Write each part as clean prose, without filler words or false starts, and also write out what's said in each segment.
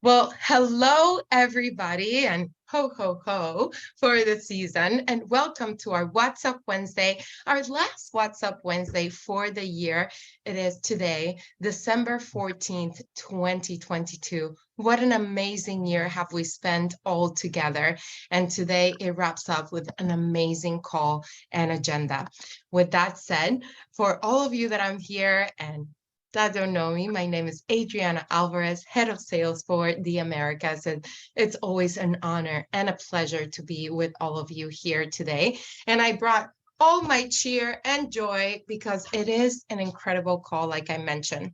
Well, hello, everybody, and ho, ho, ho for the season, and welcome to our What's Up Wednesday, our last What's Up Wednesday for the year. It is today, December 14th, 2022. What an amazing year have we spent all together. And today it wraps up with an amazing call and agenda. With that said, for all of you that I'm here and that don't know me, my name is Adriana Alvarez, Head of Sales for the Americas. And it's always an honor and a pleasure to be with all of you here today. And I brought all my cheer and joy because it is an incredible call, like I mentioned.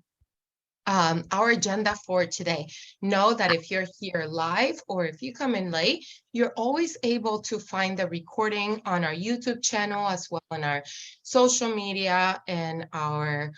Our agenda for today. Know that if you're here live or if you come in late, you're always able to find the recording on our YouTube channel as well on our social media and our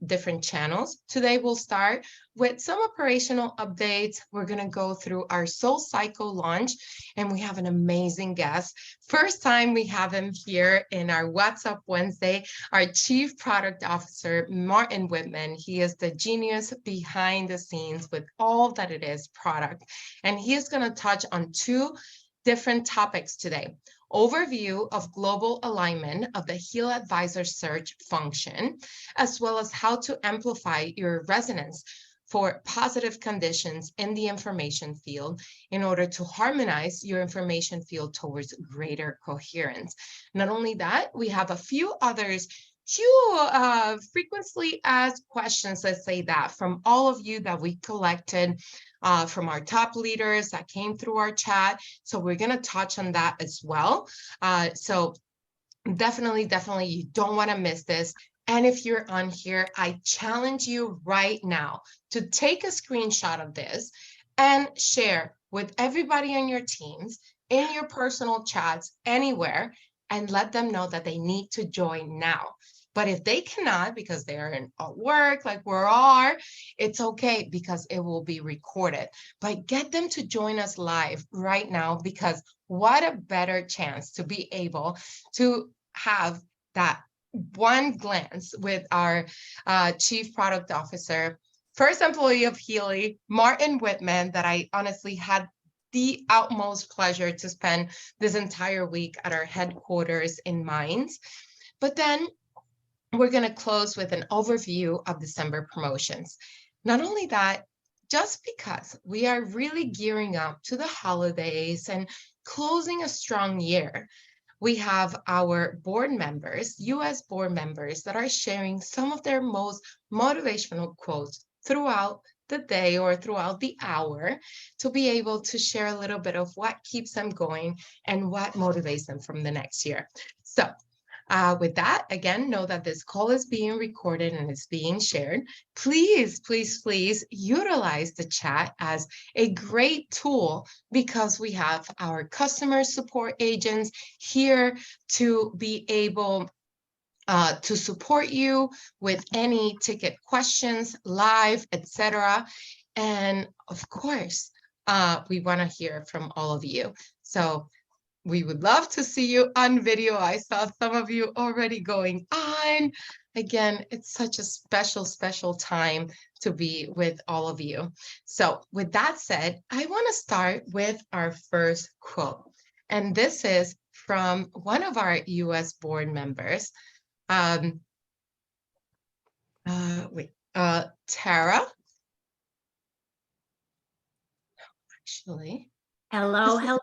different channels. Today we'll start with some operational updates. We're going to go through our Soul Cycle launch, and we have an amazing guest. First time we have him here in our What's Up Wednesday, our Chief Product Officer, Martin Wittman. He is the genius behind the scenes with all that it is product. And he is going to touch on two different topics today. Overview of global alignment of the HealAdvisor Search function, as well as how to amplify your resonance for positive conditions in the information field in order to harmonize your information field towards greater coherence. Not only that, we have a few others frequently asked questions, let's say that, from all of you that we collected from our top leaders that came through our chat. So we're going to touch on that as well. So definitely, you don't want to miss this. And if you're on here, I challenge you right now to take a screenshot of this and share with everybody on your teams, in your personal chats, anywhere, and let them know that they need to join now. But if they cannot because they're at work, like we are, it's okay because it will be recorded. But get them to join us live right now, because what a better chance to be able to have that one glance with our Chief Product Officer, first employee of Healy, Martin Wittman, that I honestly had the utmost pleasure to spend this entire week at our headquarters in Mainz. But then we're going to close with an overview of December promotions. Not only that, just because we are really gearing up to the holidays and closing a strong year, we have our board members, US board members, that are sharing some of their most motivational quotes throughout the day or throughout the hour to be able to share a little bit of what keeps them going and what motivates them from the next year. So with that, again, know that this call is being recorded and it's being shared. Please, please, please utilize the chat as a great tool, because we have our customer support agents here to be able to support you with any ticket questions, live, etc. And of course, we want to hear from all of you. So we would love to see you on video. I saw some of you already going on. Again, it's such a special, special time to be with all of you. So with that said, I want to start with our first quote. And this is from one of our US board members, Tara. Actually. Hello. How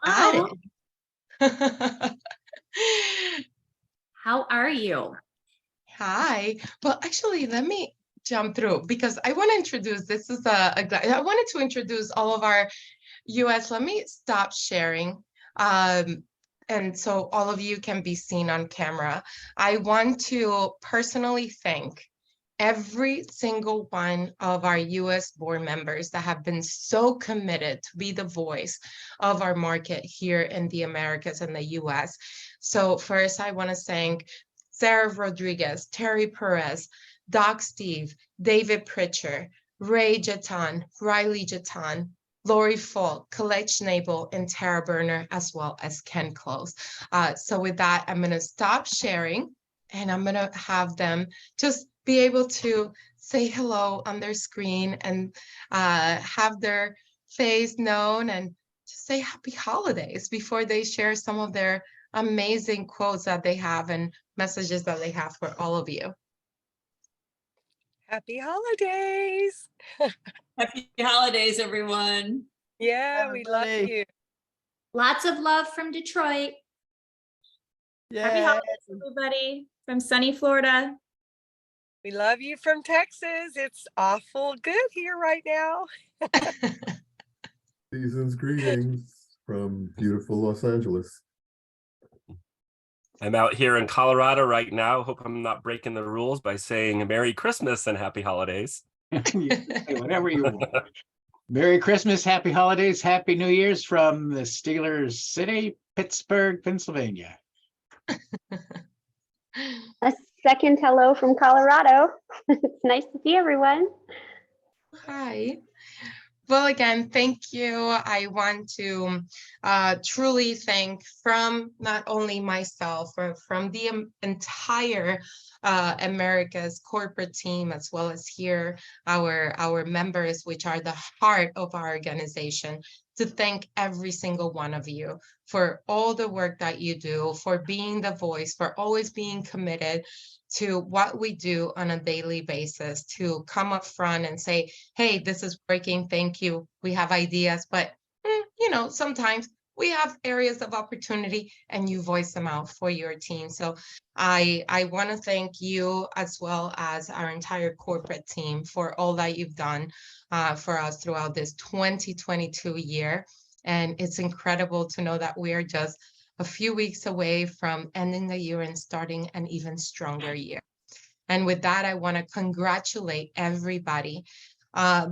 are you? Hi. Well, actually, let me jump through because I want to introduce, this is I wanted to introduce all of our US. Let me stop sharing. And so all of you can be seen on camera. I want to personally thank every single one of our US board members that have been so committed to be the voice of our market here in the Americas and the US. So first, I want to thank Sarah Rodriguez, Terry Perez, Doc Steve, David Pritchard, Ray Jatan, Riley Jatan, Lori Falk, Colette Schnabel, and Tara Berner, as well as Ken Close. So with that, I'm going to stop sharing, and I'm going to have them just be able to say hello on their screen and have their face known and just say happy holidays before they share some of their amazing quotes that they have and messages that they have for all of you. Happy holidays. Happy holidays, everyone. Yeah, we love you. Lots of love from Detroit. Happy holidays, everybody, from sunny Florida. We love you from Texas. It's awful good here right now. Season's greetings from beautiful Los Angeles. I'm out here in Colorado right now. Hope I'm not breaking the rules by saying Merry Christmas and Happy Holidays. Whatever you want. Merry Christmas, Happy Holidays, Happy New Year's from the Steelers City, Pittsburgh, Pennsylvania. A second hello from Colorado. It's nice to see everyone. Hi. Well, again, thank you. I want to truly thank from not only myself, but from the entire America's corporate team, as well as here, our members, which are the heart of our organization, to thank every single one of you for all the work that you do, for being the voice, for always being committed to what we do on a daily basis, to come up front and say, hey, this is working, thank you. We have ideas, but sometimes we have areas of opportunity and you voice them out for your team. So I want to thank you as well as our entire corporate team for all that you've done for us throughout this 2022 year. And it's incredible to know that we are just a few weeks away from ending the year and starting an even stronger year. And with that, I want to congratulate everybody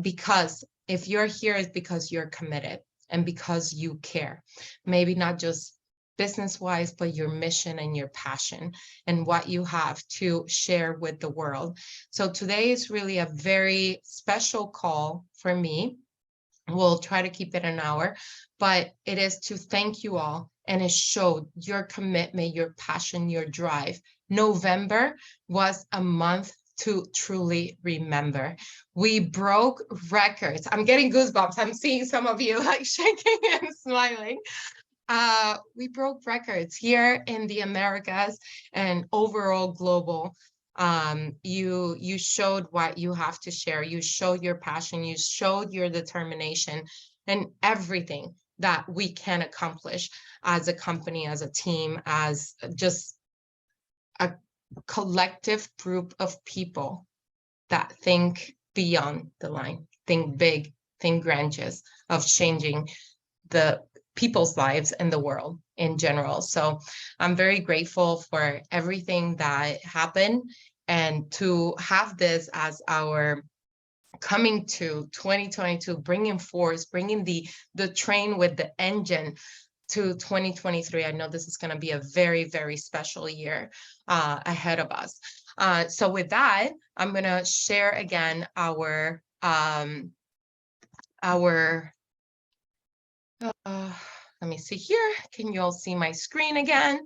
because if you're here, it's because you're committed and because you care. Maybe not just business-wise, but your mission and your passion and what you have to share with the world. So today is really a very special call for me. We'll try to keep it an hour, but it is to thank you all. And it showed your commitment, your passion, your drive. November was a month to truly remember. We broke records. I'm getting goosebumps. I'm seeing some of you like shaking and smiling. We broke records here in the Americas and overall global. You showed what you have to share. You showed your passion. You showed your determination and everything that we can accomplish as a company, as a team, as just a collective group of people that think beyond the line, think big, think grandiose of changing the people's lives and the world in general. So I'm very grateful for everything that happened and to have this as our coming to 2022, bringing the train with the engine to 2023. I know this is going to be a very, very special year ahead of us. So with that, I'm going to share again our let me see here. Can you all see my screen again?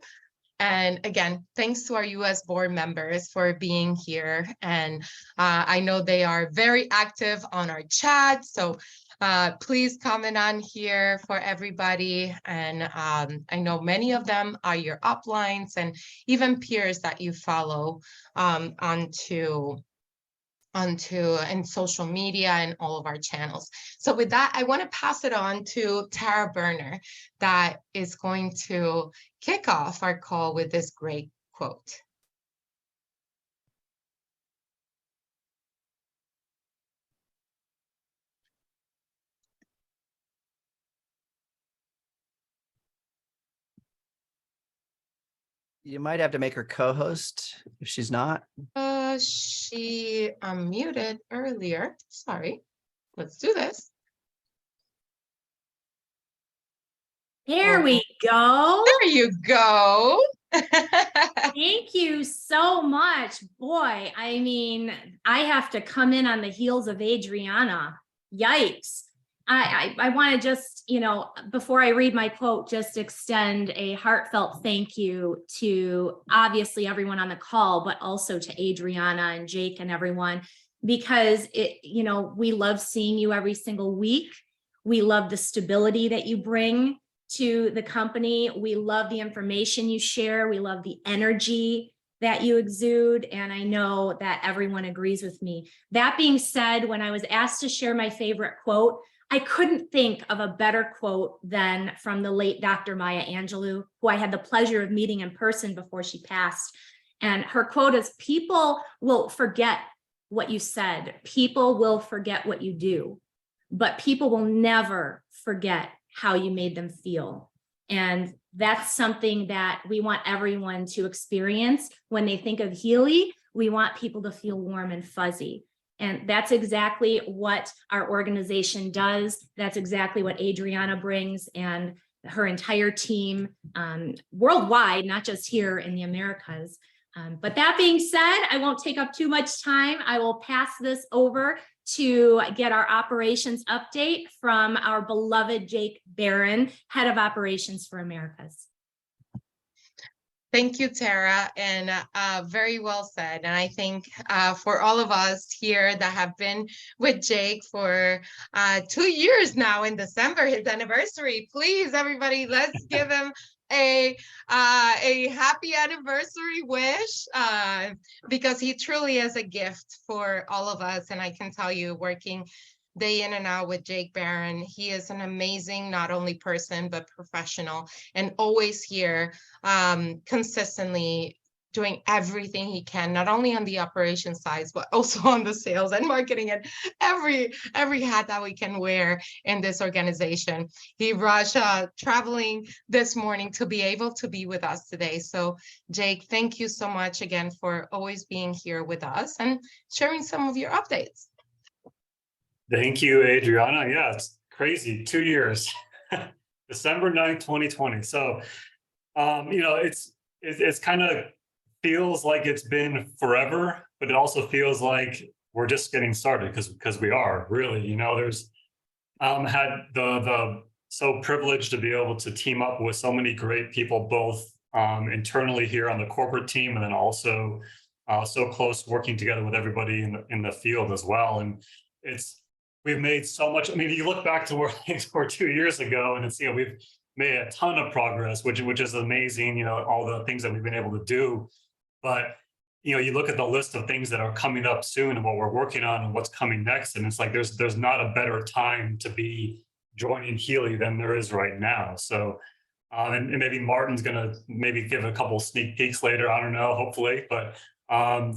And again, thanks to our US board members for being here. And I know they are very active on our chat. So please comment on here for everybody. And I know many of them are your uplines and even peers that you follow onto and social media and all of our channels. So with that, I want to pass it on to Tara Berner that is going to kick off our call with this great quote. You might have to make her co-host if she's not. She unmuted earlier. Sorry. Let's do this. There we go. There you go. Thank you so much. Boy, I mean, I have to come in on the heels of Adriana. Yikes. I want to just, before I read my quote, just extend a heartfelt thank you to obviously everyone on the call, but also to Adriana and Jake and everyone, because we love seeing you every single week. We love the stability that you bring to the company. We love the information you share. We love the energy that you exude. And I know that everyone agrees with me. That being said, when I was asked to share my favorite quote, I couldn't think of a better quote than from the late Dr. Maya Angelou, who I had the pleasure of meeting in person before she passed. And her quote is, "People will forget what you said. People will forget what you do, but people will never forget how you made them feel." And that's something that we want everyone to experience. When they think of Healy, we want people to feel warm and fuzzy. And that's exactly what our organization does. That's exactly what Adriana brings and her entire team worldwide, not just here in the Americas. But that being said, I won't take up too much time. I will pass this over to get our operations update from our beloved Jake Barron, Head of Operations for Americas. Thank you, Tara, and very well said. And I think for all of us here that have been with Jake for 2 years now, in December, his anniversary, please, everybody, let's give him a happy anniversary wish, because he truly is a gift for all of us. And I can tell you, working day in and out with Jake Barron, he is an amazing, not only person, but professional, and always here, consistently doing everything he can, not only on the operations side, but also on the sales and marketing and every hat that we can wear in this organization. He rushed traveling this morning to be able to be with us today. So Jake, thank you so much again for always being here with us and sharing some of your updates. Thank you, Adriana. Yeah, it's crazy. 2 years, December 9th, 2020. So, it's kind of feels like it's been forever, but it also feels like we're just getting started because we are really, there's had the so privileged to be able to team up with so many great people, both internally here on the corporate team, and then also so close working together with everybody in the field as well. And we've made so much. I mean, you look back to where things were 2 years ago, and it's, we've made a ton of progress, which is amazing, all the things that we've been able to do. But, you look at the list of things that are coming up soon and what we're working on and what's coming next. And it's like, there's not a better time to be joining Healy than there is right now. So, and maybe Martin's going to maybe give a couple sneak peeks later. I don't know, hopefully, but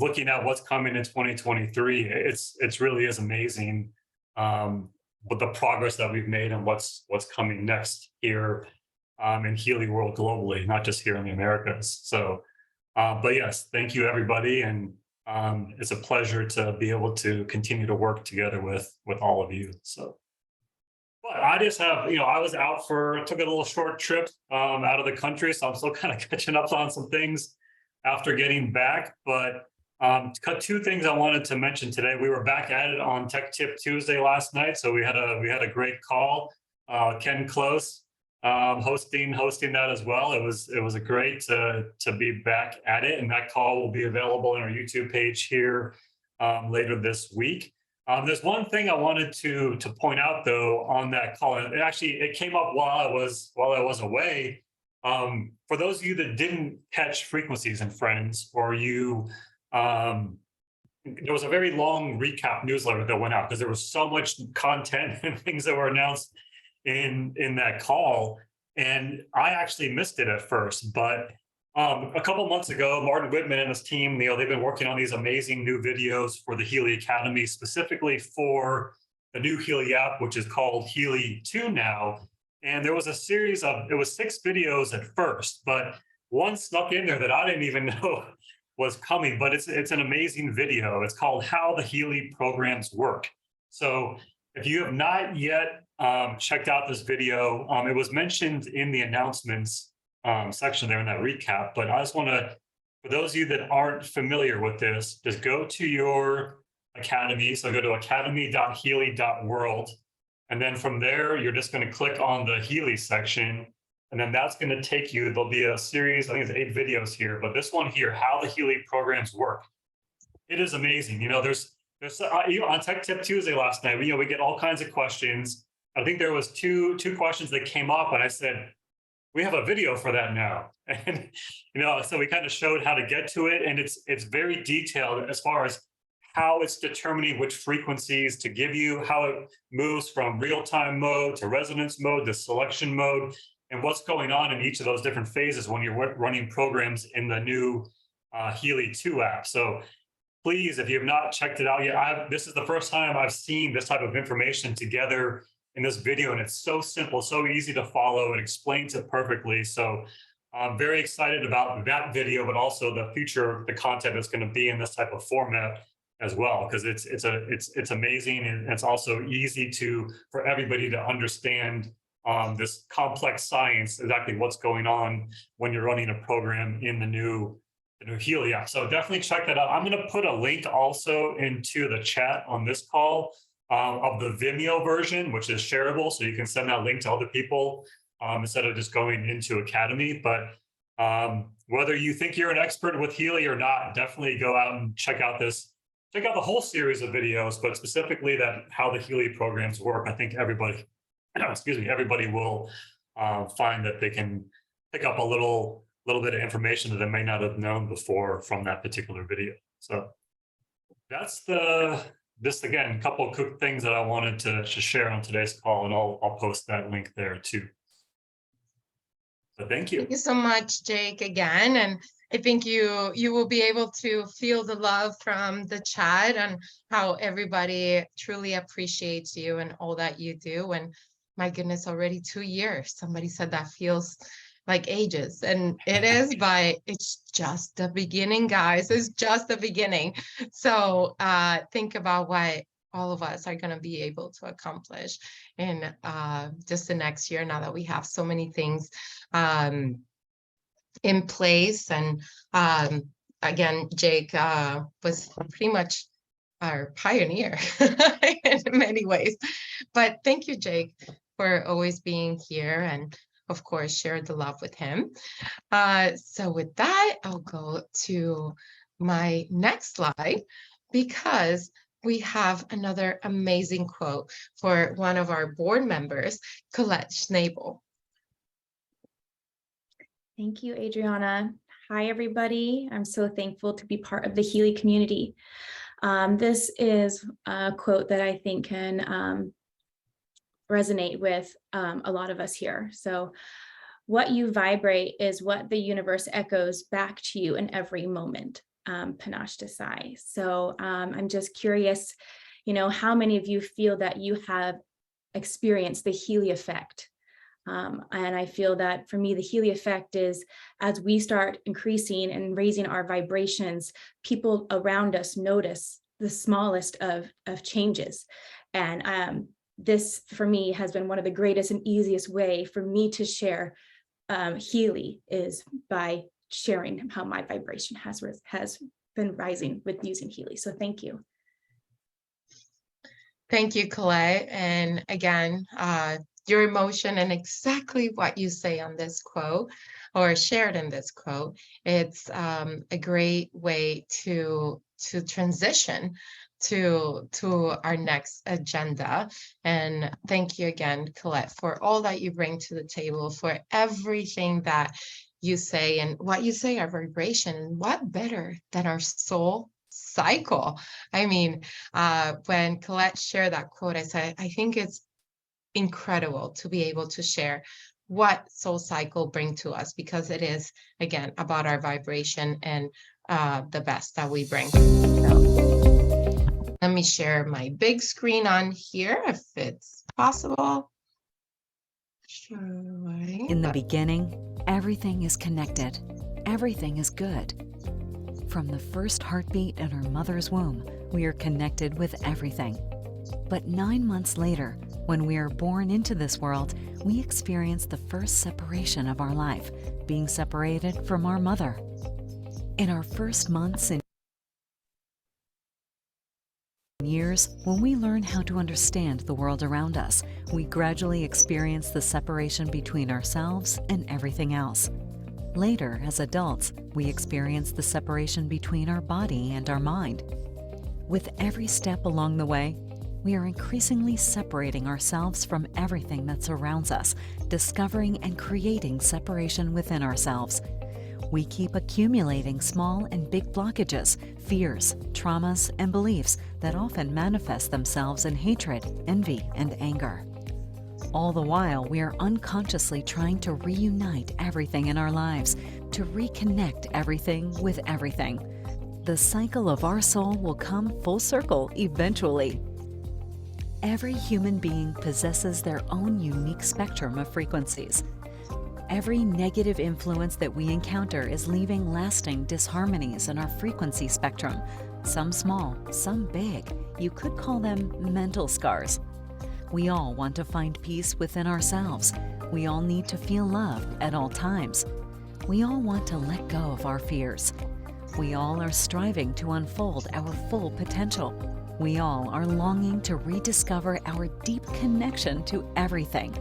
looking at what's coming in 2023, it's really is amazing. With the progress that we've made and what's coming next here in Healy world globally, not just here in the Americas. So, but yes, thank you everybody, and it's a pleasure to be able to continue to work together with all of you. So, but I just have, I was out took a little short trip out of the country, so I'm still kind of catching up on some things after getting back, but. Two things I wanted to mention today. We were back at it on Tech Tip Tuesday last night, so we had a great call. Ken Close hosting that as well. It was a great to be back at it, and that call will be available on our YouTube page here later this week. There's one thing I wanted to point out though on that call, and it came up while I was away. For those of you that didn't catch Frequencies and Friends, or you. There was a very long recap newsletter that went out because there was so much content and things that were announced in that call, and I actually missed it at first. But a couple months ago, Martin Wittman and his team, they've been working on these amazing new videos for the Healy Academy, specifically for the new Healy app, which is called Healy 2 now. And there was a series it was 6 videos at first, but one snuck in there that I didn't even know was coming, but it's an amazing video. It's called How the Healy Programs Work. So if you have not yet checked out this video, it was mentioned in the announcements section there in that recap, but I just want to, for those of you that aren't familiar with this, just go to your academy. So go to academy.healy.world. And then from there, you're just going to click on the Healy section. And then that's going to take you, there'll be a series, I think it's 8 videos here, but this one here, How the Healy Programs Work. It is amazing. There's on Tech Tip Tuesday last night, we get all kinds of questions. I think there was two questions that came up, and I said, we have a video for that now. And, so we kind of showed how to get to it. And it's very detailed as far as how it's determining which frequencies to give you, how it moves from real-time mode to resonance mode to selection mode, and what's going on in each of those different phases when you're running programs in the new Healy 2 app. So please, if you have not checked it out yet, this is the first time I've seen this type of information together in this video, and it's so simple, so easy to follow. It explains it perfectly. So I'm very excited about that video, but also the content that's going to be in this type of format as well, because it's amazing, and it's also easy for everybody to understand this complex science, exactly what's going on when you're running a program in the new Healy app. So definitely check that out. I'm going to put a link also into the chat on this call of the Vimeo version, which is shareable. So you can send that link to other people instead of just going into Academy. But whether you think you're an expert with Healy or not, definitely go out and check out the whole series of videos, but specifically how the Healy programs work. I think everybody will find that they can pick up a little bit of information that they may not have known before from that particular video. So that's this again, a couple of quick things that I wanted to share on today's call, and I'll post that link there too. So thank you. Thank you so much, Jake, again. And I think you will be able to feel the love from the chat and how everybody truly appreciates you and all that you do. And my goodness, already 2 years. Somebody said that feels like ages, and it is, but it's just the beginning, guys. It's just the beginning. So think about what all of us are going to be able to accomplish in just the next year, now that we have so many things in place. And again, Jake was pretty much our pioneer in many ways. But thank you, Jake, for always being here, and of course, share the love with him. So with that, I'll go to my next slide, because we have another amazing quote for one of our board members, Colette Schnabel. Thank you, Adriana. Hi, everybody. I'm so thankful to be part of the Healy community. This is a quote that I think can resonate with a lot of us here. So, what you vibrate is what the universe echoes back to you in every moment. Panache Desai. So I'm just curious, how many of you feel that you have experienced the Healy effect? And I feel that for me, the Healy effect is, as we start increasing and raising our vibrations, people around us notice the smallest of changes. And this, for me, has been one of the greatest and easiest way for me to share Healy, is by sharing how my vibration has been rising with using Healy. So thank you. Thank you, Colette. And again, your emotion and exactly what you say on this quote, or shared in this quote, it's a great way to transition to our next agenda. And thank you again, Colette, for all that you bring to the table, for everything that you say, and what you say, our vibration, and what better than our soul cycle. I mean, when Colette shared that quote, I said, I think it's incredible to be able to share what soul cycle bring to us, because it is, again, about our vibration and the best that we bring. So, let me share my big screen on here if it's possible. Sure. In the beginning, everything is connected. Everything is good. From the first heartbeat in our mother's womb, we are connected with everything. But 9 months later, when we are born into this world, we experience the first separation of our life, being separated from our mother. In our first months and years, when we learn how to understand the world around us, we gradually experience the separation between ourselves and everything else. Later, as adults, we experience the separation between our body and our mind. With every step along the way, we are increasingly separating ourselves from everything that surrounds us, discovering and creating separation within ourselves. We keep accumulating small and big blockages, fears, traumas, and beliefs that often manifest themselves in hatred, envy, and anger. All the while, we are unconsciously trying to reunite everything in our lives, to reconnect everything with everything. The cycle of our soul will come full circle eventually. Every human being possesses their own unique spectrum of frequencies. Every negative influence that we encounter is leaving lasting disharmonies in our frequency spectrum, some small, some big. You could call them mental scars. We all want to find peace within ourselves. We all need to feel loved at all times. We all want to let go of our fears. We all are striving to unfold our full potential. We all are longing to rediscover our deep connection to everything.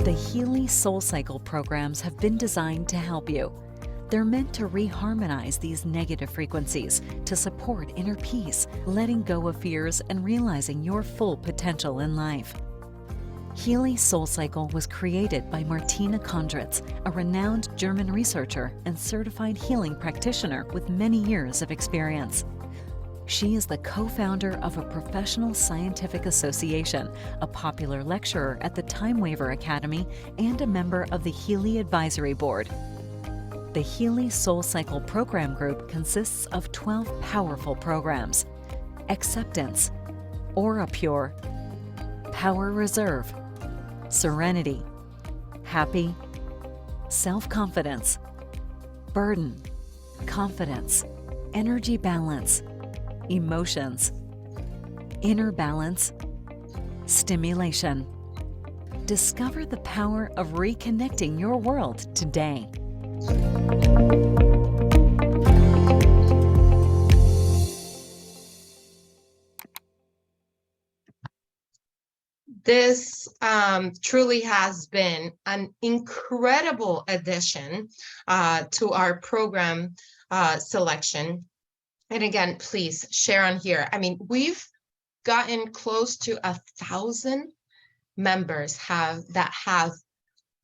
The Healy Soul Cycle programs have been designed to help you. They're meant to reharmonize these negative frequencies, to support inner peace, letting go of fears, and realizing your full potential in life. Healy Soul Cycle was created by Martina Kondratz, a renowned German researcher and certified healing practitioner with many years of experience. She is the co-founder of a professional scientific association, a popular lecturer at the Time Waver Academy, and a member of the Healy Advisory Board. The Healy Soul Cycle Program Group consists of 12 powerful programs: Acceptance, Aura Pure, Power Reserve, Serenity, Happy, Self-Confidence, Burden, Confidence, Energy Balance, Emotions, Inner Balance, Stimulation. Discover the power of reconnecting your world today. This truly has been an incredible addition to our program selection. And again, please share on here. I mean, we've gotten close to 1,000 members that have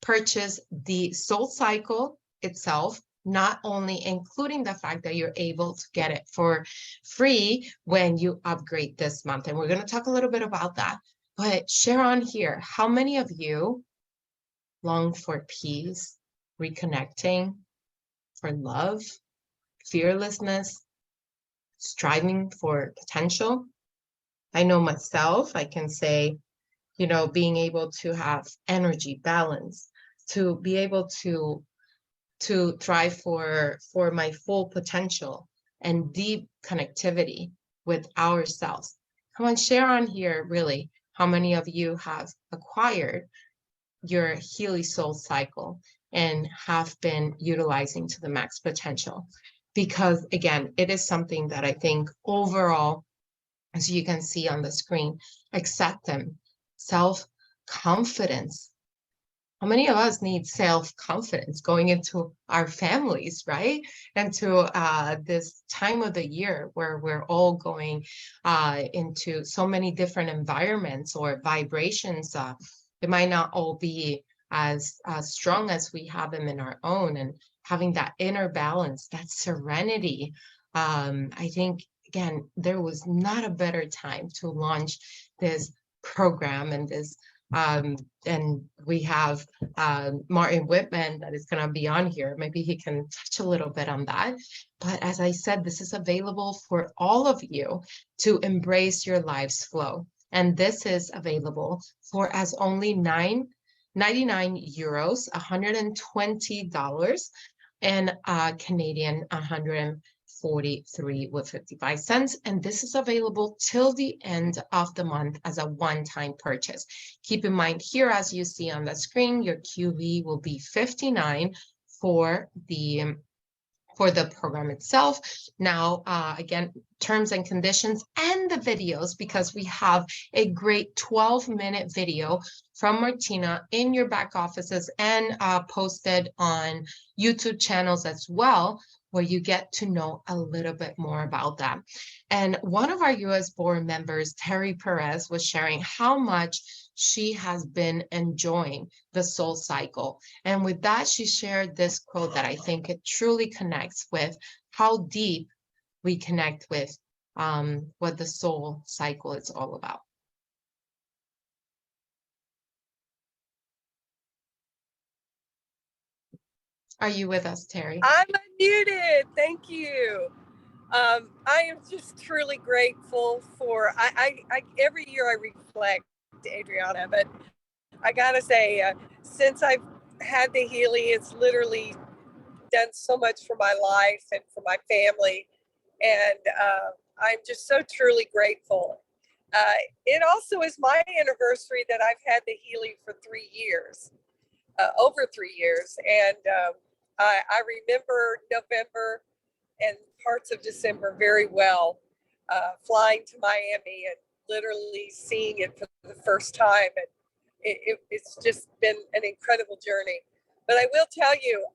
purchased the Soul Cycle itself, not only including the fact that you're able to get it for free when you upgrade this month. And we're going to talk a little bit about that. But share on here, how many of you long for peace, reconnecting, for love, fearlessness, striving for potential? I know myself, I can say, you know, being able to have energy balance, to be able to thrive for my full potential and deep connectivity with ourselves. Come on, share on here, really, how many of you have acquired your Healy Soul Cycle and have been utilizing to the max potential? Because again, it is something that I think overall, as you can see on the screen, acceptance, self-confidence. How many of us need self-confidence going into our families, right? And to this time of the year where we're all going into so many different environments or vibrations. It might not all be as strong as we have them in our own, and having that inner balance, that serenity. I think, again, there was not a better time to launch this program and this and we have Martin Wittman that is going to be on here. Maybe he can touch a little bit on that. But as I said, this is available for all of you to embrace your life's flow. And this is available for as only €99, $120, and Canadian 143.55 cents. And this is available till the end of the month as a one-time purchase. Keep in mind here, as you see on the screen, your QV will be $59 for the program itself. Now, again, terms and conditions and the videos, because we have a great 12-minute video from Martina in your back offices and posted on YouTube channels as well, where you get to know a little bit more about that. And one of our US board members, Terry Perez, was sharing how much she has been enjoying the soul cycle. And with that, she shared this quote that I think it truly connects with how deep we connect with what the soul cycle is all about. Are you with us, Terry? I'm unmuted. Thank you. I am just truly grateful for, I every year I reflect, Adriana, but I gotta say, since I've had the Healy, it's literally done so much for my life and for my family. And I'm just so truly grateful. It also is my anniversary that I've had the Healy for 3 years, over 3 years. And I remember November and parts of December very well, flying to Miami and literally seeing it for the first time. And it's just been an incredible journey. But I will tell you,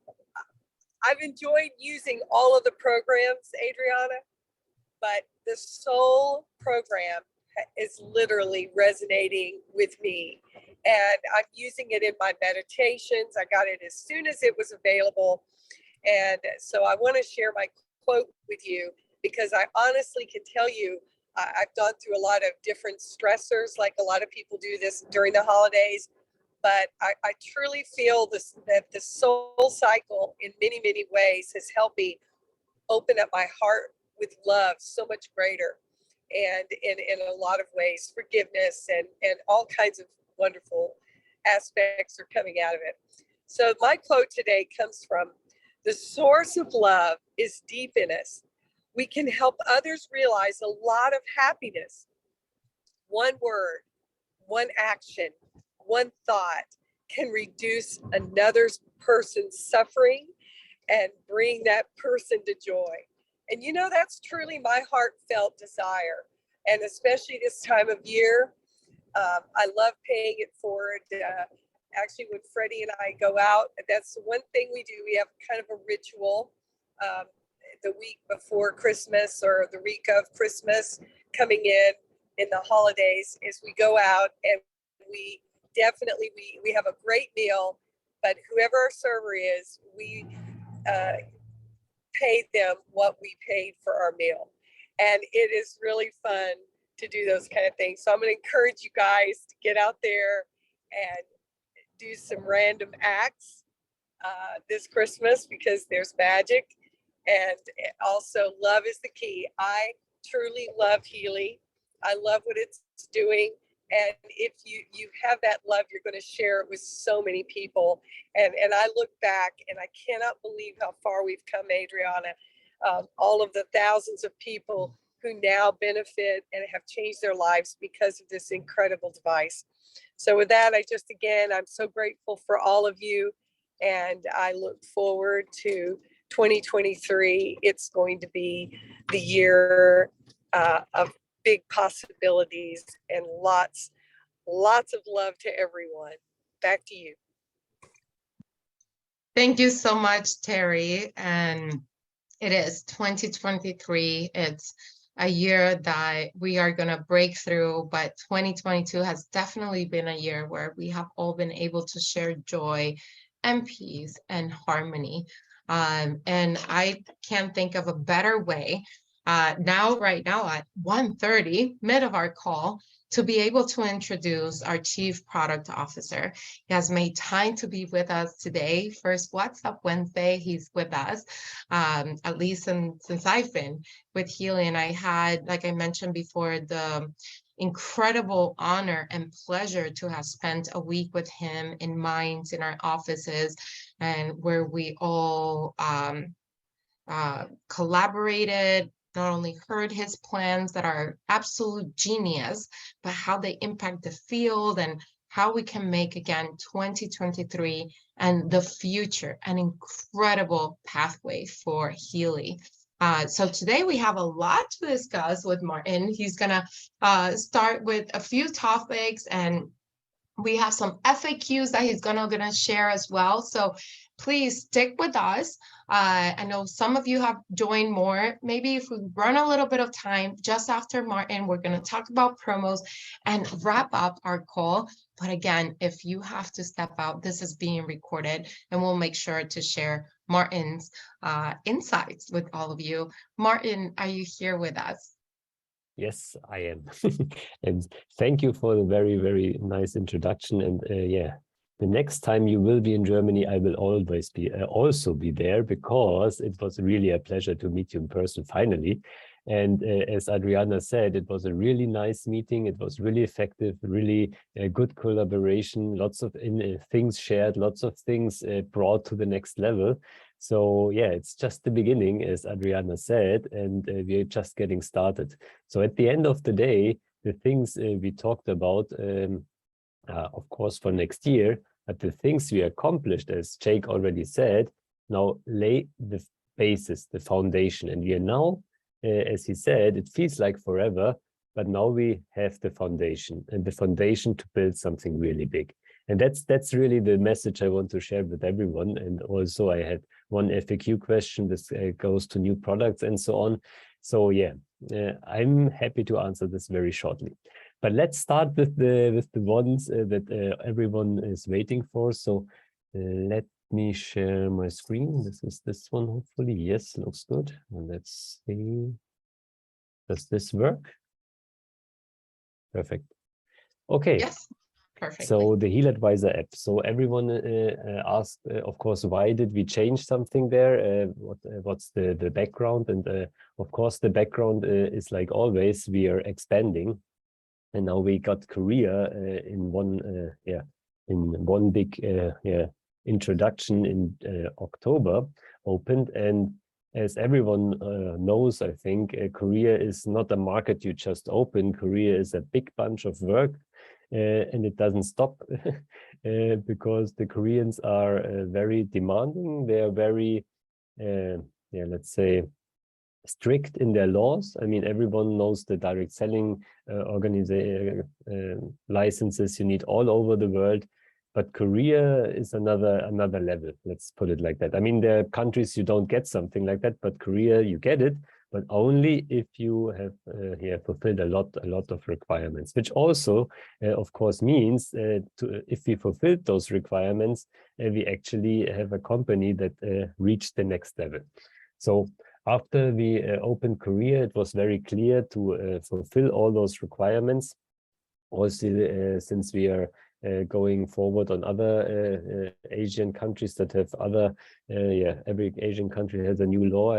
I've enjoyed using all of the programs, Adriana, but the soul program is literally resonating with me. And I'm using it in my meditations. I got it as soon as it was available. And so I want to share my quote with you, because I honestly can tell you, I've gone through a lot of different stressors, like a lot of people do this during the holidays. But I truly feel that the soul cycle in many, many ways has helped me open up my heart with love so much greater. And in a lot of ways, forgiveness and all kinds of wonderful aspects are coming out of it. So my quote today comes from, "The source of love is deep in us. We can help others realize a lot of happiness. One word, one action, one thought can reduce another person's suffering and bring that person to joy." And you know, that's truly my heartfelt desire. And especially this time of year, I love paying it forward. Actually, when Freddie and I go out, that's the one thing we do. We have kind of a ritual the week before Christmas or the week of Christmas coming in the holidays, is we go out and we definitely, we have a great meal, but whoever our server is, we paid them what we paid for our meal. And it is really fun to do those kind of things. So I'm going to encourage you guys to get out there and do some random acts this Christmas, because there's magic. And also, love is the key. I truly love Healy. I love what it's doing. And if you have that love, you're going to share it with so many people. And I look back and I cannot believe how far we've come, Adriana. All of the thousands of people who now benefit and have changed their lives because of this incredible device. So with that, I'm so grateful for all of you. And I look forward to 2023. It's going to be the year of big possibilities and lots of love to everyone. Back to you. Thank you so much, Terry. And it is 2023. It's a year that we are going to break through, but 2022 has definitely been a year where we have all been able to share joy and peace and harmony. And I can't think of a better way right now at 1:30, mid of our call, to be able to introduce our Chief Product Officer. He has made time to be with us today. First WhatsApp Wednesday, he's with us, at least since I've been with Healy. And I had, like I mentioned before, the incredible honor and pleasure to have spent a week with him in Minds, in our offices, and where we all collaborated, not only heard his plans that are absolute genius, but how they impact the field and how we can make, again, 2023 and the future an incredible pathway for Healy. So today we have a lot to discuss with Martin. He's gonna start with a few topics, and we have some FAQs that he's gonna share as well. So please stick with us. I know some of you have joined more. Maybe if we run a little bit of time just after Martin, we're going to talk about promos and wrap up our call. But again, if you have to step out, this is being recorded and we'll make sure to share Martin's insights with all of you. Martin, are you here with us? Yes, I am. And thank you for the very, very nice introduction. And yeah, the next time you will be in Germany, I will always be also be there, because it was really a pleasure to meet you in person finally. And as Adriana said, it was a really nice meeting. It was really effective, really good collaboration, lots of things shared, lots of things brought to the next level. So yeah, it's just the beginning, as Adriana said, and we're just getting started. So at the end of the day, the things we talked about, of course, for next year, but the things we accomplished, as Jake already said, now lay the basis, the foundation. And we are now, as he said, it feels like forever, but now we have the foundation, and the foundation to build something really big. And that's really the message I want to share with everyone. And also I had one FAQ question. This goes to new products and so on. So yeah, I'm happy to answer this very shortly. But let's start with the ones that everyone is waiting for. So let me share my screen. This is this one, hopefully. Yes, looks good. And let's see. Does this work? Perfect. Okay. Yes. Perfect. So the HealAdvisor app. So everyone asked, of course, why did we change something there? What's the background? And of course, the background is like always, we are expanding, and now we got Korea in one big introduction in October opened. And as everyone knows, I think Korea is not a market you just open. Korea is a big bunch of work. And it doesn't stop because the Koreans are very demanding. They are very, let's say, strict in their laws. I mean, everyone knows the direct selling licenses you need all over the world. But Korea is another level. Let's put it like that. I mean, there are countries you don't get something like that, but Korea, you get it. But only if you have fulfilled a lot of requirements, which also, of course, means if we fulfilled those requirements, we actually have a company that reached the next level. So after we opened Korea, it was very clear to fulfill all those requirements. Also, since we are going forward on other Asian countries that have other, every Asian country has a new law.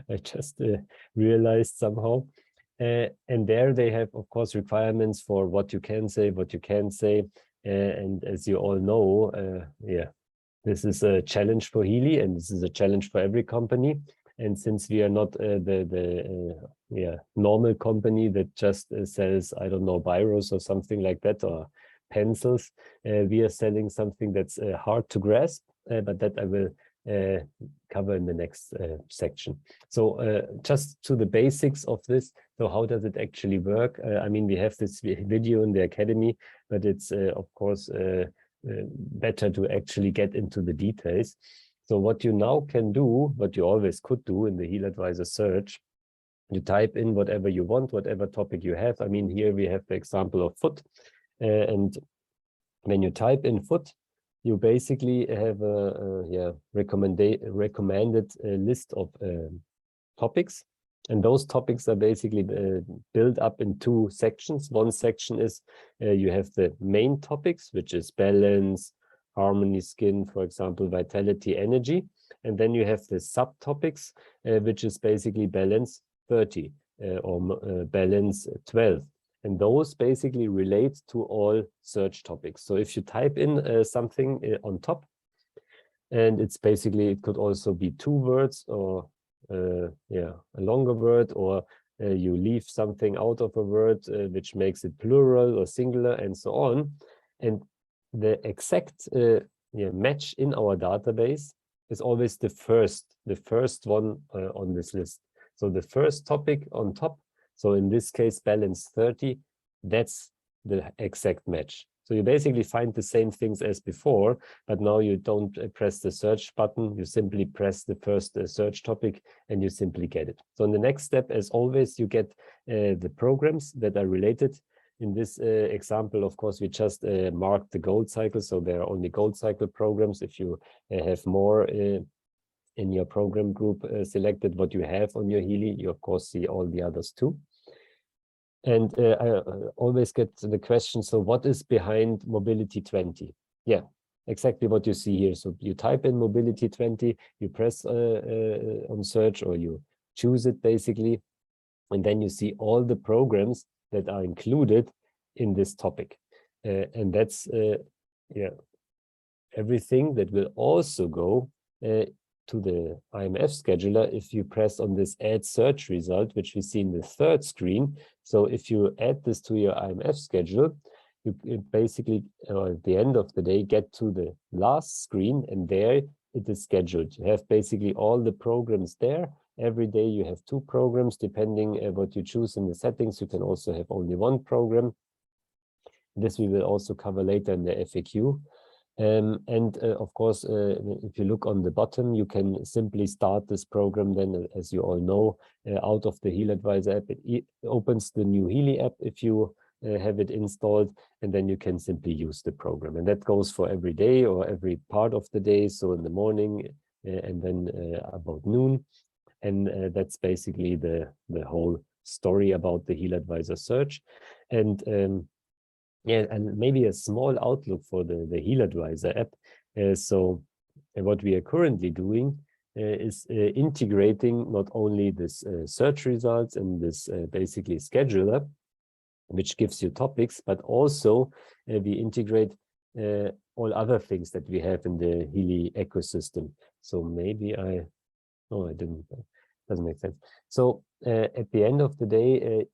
I just realized somehow. And there they have, of course, requirements for what you can say, what you can't say. And as you all know, this is a challenge for Healy, and this is a challenge for every company. And since we are not the normal company that just sells, I don't know, biros or something like that, or pencils, we are selling something that's hard to grasp, but that I will cover in the next section. So just to the basics of this. So how does it actually work? I mean, we have this video in the Academy, but it's of course better to actually get into the details. So what you now can do, what you always could do in the HealAdvisor Search, you type in whatever you want, whatever topic you have. I mean, here we have the example of foot. And when you type in foot, you basically have a recommended list of topics. And those topics are basically built up in two sections. One section is you have the main topics, which is balance, harmony, skin, for example, vitality, energy. And then you have the subtopics, which is basically balance 30 or balance 12. And those basically relate to all search topics. So if you type in something on top, and it's basically, it could also be 2 words or a longer word, or you leave something out of a word, which makes it plural or singular and so on. And the exact match in our database is always the first one on this list. So the first topic on top, so in this case, balance 30, that's the exact match. So you basically find the same things as before, but now you don't press the search button. You simply press the first search topic and you simply get it. So in the next step, as always, you get the programs that are related. In this example, of course, we just marked the gold cycle. So there are only gold cycle programs. If you have more in your program group selected what you have on your Healy, you of course see all the others too. And I always get the question, so what is behind Mobility 20? Yeah, exactly what you see here. So you type in Mobility 20, you press on search, or you choose it basically, and then you see all the programs that are included in this topic. And that's yeah, everything that will also go to the IMF scheduler if you press on this add search result, which we see in the third screen. So if you add this to your IMF schedule, you basically, at the end of the day, get to the last screen, and there it is scheduled. You have basically all the programs there. Every day you have 2 programs, depending what you choose in the settings. You can also have only 1 program. This we will also cover later in the FAQ. Of course, if you look on the bottom, you can simply start this program then, as you all know, out of the HealAdvisor app. It opens the new Healy app if you have it installed, and then you can simply use the program. And that goes for every day or every part of the day. So in the morning and then about noon. And that's basically the whole story about the HealAdvisor Search. And yeah, and maybe a small outlook for the HealAdvisor app. So what we are currently doing is integrating not only this search results and this basically scheduler, which gives you topics, but also we integrate all other things that we have in the Healy ecosystem. So maybe I didn't, doesn't make sense. So at the end of the day,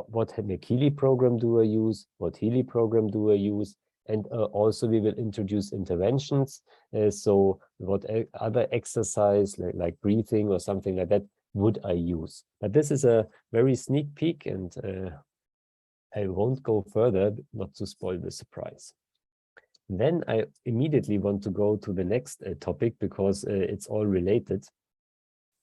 what Healy program do I use? What Healy program do I use? And also we will introduce interventions. So what other exercise like breathing or something like that would I use? But this is a very sneak peek, and I won't go further, not to spoil the surprise. Then I immediately want to go to the next topic, because it's all related.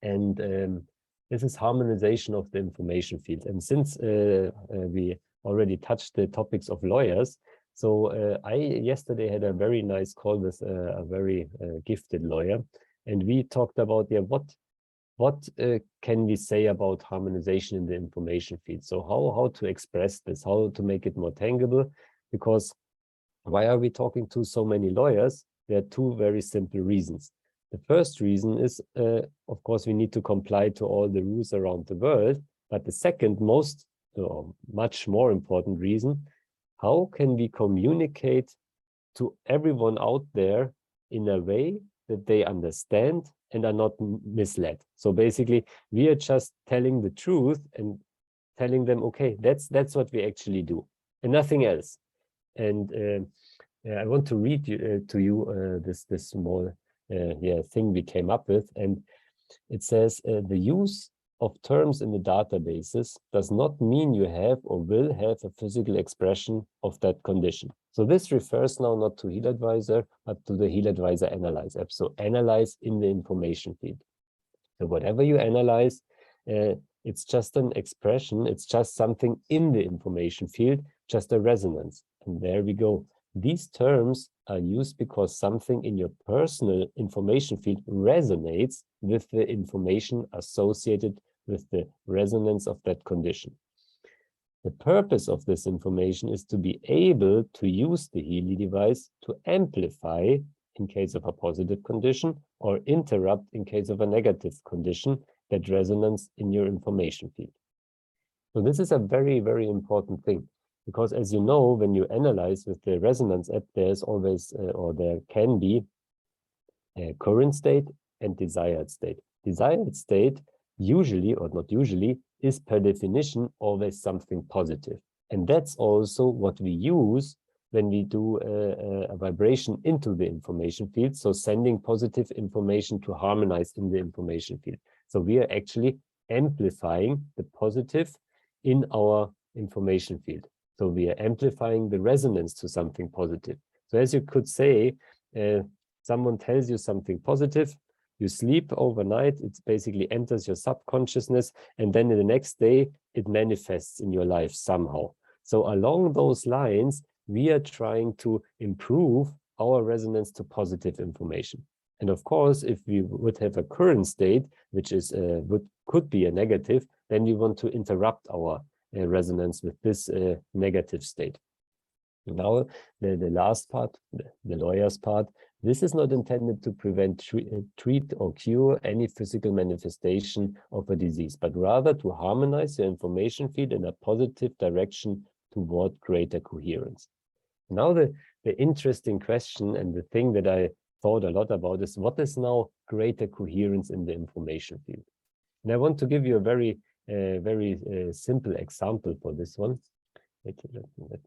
And this is harmonization of the information field. And since we already touched the topics of lawyers, so I yesterday had a very nice call with a very gifted lawyer, and we talked about what can we say about harmonization in the information field. So how to express this, how to make it more tangible, because why are we talking to so many lawyers? There are 2 very simple reasons. The first reason is, of course, we need to comply to all the rules around the world. But the second much more important reason, how can we communicate to everyone out there in a way that they understand and are not misled? So basically, we are just telling the truth and telling them, okay, that's what we actually do, and nothing else. And I want to read to you this small thing we came up with, and it says the use of terms in the databases does not mean you have or will have a physical expression of that condition. So this refers now not to HealAdvisor, but to the HealAdvisor Analyse App. So analyze in the information field. So whatever you analyze, it's just an expression, it's just something in the information field, just a resonance. And there we go. These terms are used because something in your personal information field resonates with the information associated with the resonance of that condition. The purpose of this information is to be able to use the Healy device to amplify in case of a positive condition, or interrupt in case of a negative condition that resonates in your information field. So this is a very, very important thing. Because as you know, when you analyze with the resonance app, there's always, or there can be, a current state and desired state. Desired state, usually or not usually, is per definition always something positive. And that's also what we use when we do a vibration into the information field. So sending positive information to harmonize in the information field. So we are actually amplifying the positive in our information field. So we are amplifying the resonance to something positive. So as you could say, someone tells you something positive, you sleep overnight, it basically enters your subconsciousness, and then in the next day, it manifests in your life somehow. So along those lines, we are trying to improve our resonance to positive information. And of course, if we would have a current state, which is could be a negative, then we want to interrupt our resonance with this negative state. Now, the last part, the lawyer's part, this is not intended to prevent, treat or cure any physical manifestation of a disease, but rather to harmonize your information feed in a positive direction toward greater coherence. Now, the interesting question and the thing that I thought a lot about is what is now greater coherence in the information field? And I want to give you a very simple example for this one. Let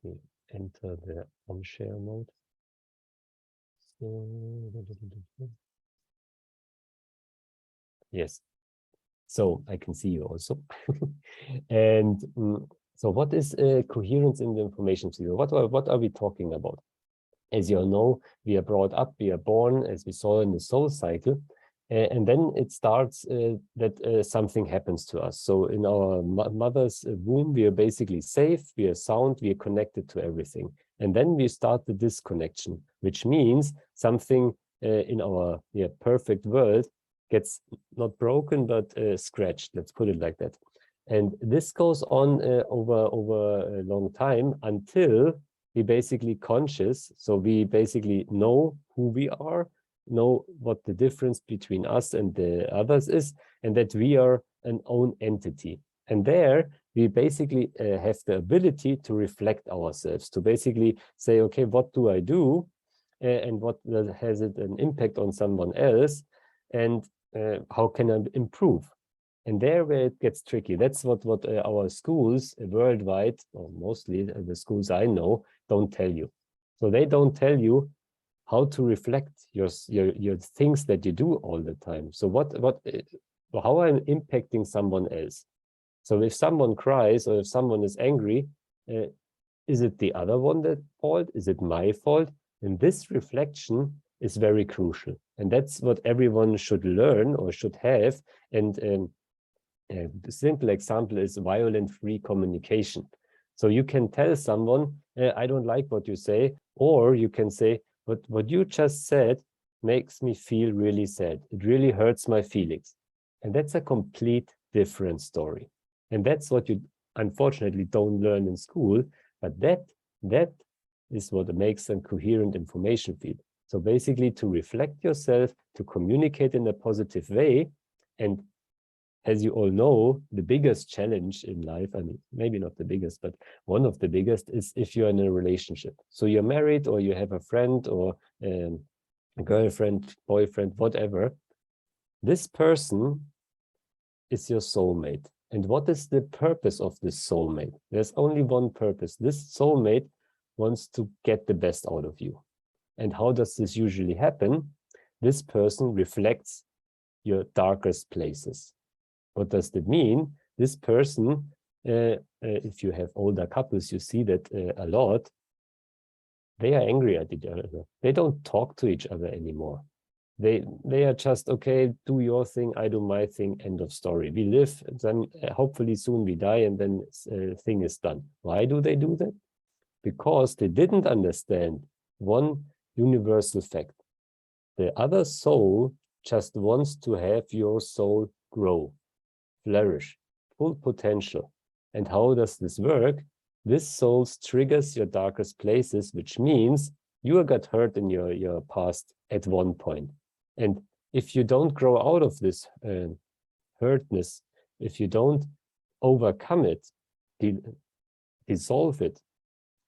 me enter the on-share mode. Yes, so I can see you also. And so what is coherence in the information field? What are we talking about? As you all know, we are brought up, we are born, as we saw in the soul cycle, and then it starts that something happens to us. So in our mother's womb, we are basically safe, we are sound, we are connected to everything. And then we start the disconnection, which means something in our perfect world gets not broken, but scratched, let's put it like that. And this goes on over a long time until we basically conscious. So we basically know who we are, know what the difference between us and the others is, and that we are an own entity. And there we basically have the ability to reflect ourselves, to basically say, okay, what do I do? And what has it an impact on someone else? And how can I improve? And there where it gets tricky, that's what our schools worldwide, or mostly the schools I know, don't tell you. So they don't tell you how to reflect your things that you do all the time. So how I'm impacting someone else. So if someone cries or if someone is angry, is it the other one that's fault? Is it my fault? And this reflection is very crucial. And that's what everyone should learn or should have. And the simple example is violent-free communication. So you can tell someone, I don't like what you say, or you can say, but what you just said makes me feel really sad. It really hurts my feelings. And that's a complete different story. And that's what you unfortunately don't learn in school, but that is what makes a coherent information feed. So basically to reflect yourself, to communicate in a positive way. And as you all know, the biggest challenge in life, I mean, maybe not the biggest, but one of the biggest is if you're in a relationship. So you're married or you have a friend or a girlfriend, boyfriend, whatever. This person is your soulmate. And what is the purpose of this soulmate? There's only one purpose. This soulmate wants to get the best out of you. And how does this usually happen? This person reflects your darkest places. What does that mean? This person, if you have older couples, you see that a lot, they are angry at each other. They don't talk to each other anymore. They are just, okay, do your thing, I do my thing, end of story. We live, then hopefully soon we die, and then thing is done. Why do they do that? Because they didn't understand one universal fact. The other soul just wants to have your soul grow, flourish, full potential. And how does this work? This soul triggers your darkest places, which means you got hurt in your past at one point. And if you don't grow out of this hurtness, if you don't overcome it, dissolve it,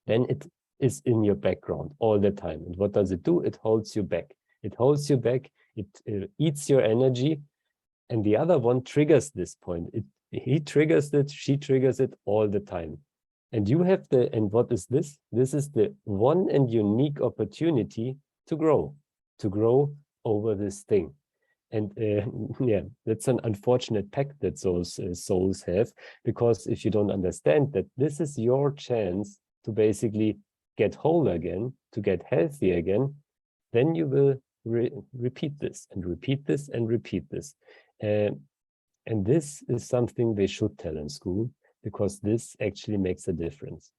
then it is in your background all the time. And what does it do? It holds you back. It holds you back. It eats your energy. And the other one triggers this point. He triggers it, she triggers it all the time. And you have and what is this? This is the one and unique opportunity to grow over this thing. And yeah, that's an unfortunate pact that those souls have, because if you don't understand that this is your chance to basically get whole again, to get healthy again, then you will repeat this and repeat this and repeat this. And this is something they should tell in school, because this actually makes a difference.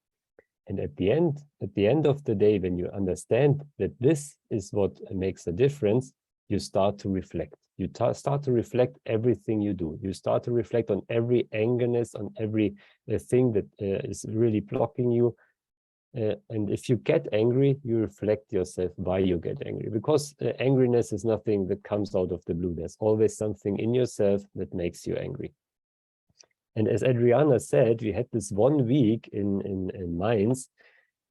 And at the end of the day, when you understand that this is what makes a difference, you start to reflect. You start to reflect everything you do. You start to reflect on every angerness, on every thing that is really blocking you. And if you get angry, you reflect yourself why you get angry, because angriness is nothing that comes out of the blue. There's always something in yourself that makes you angry. And as Adriana said, we had this 1 week in Mainz,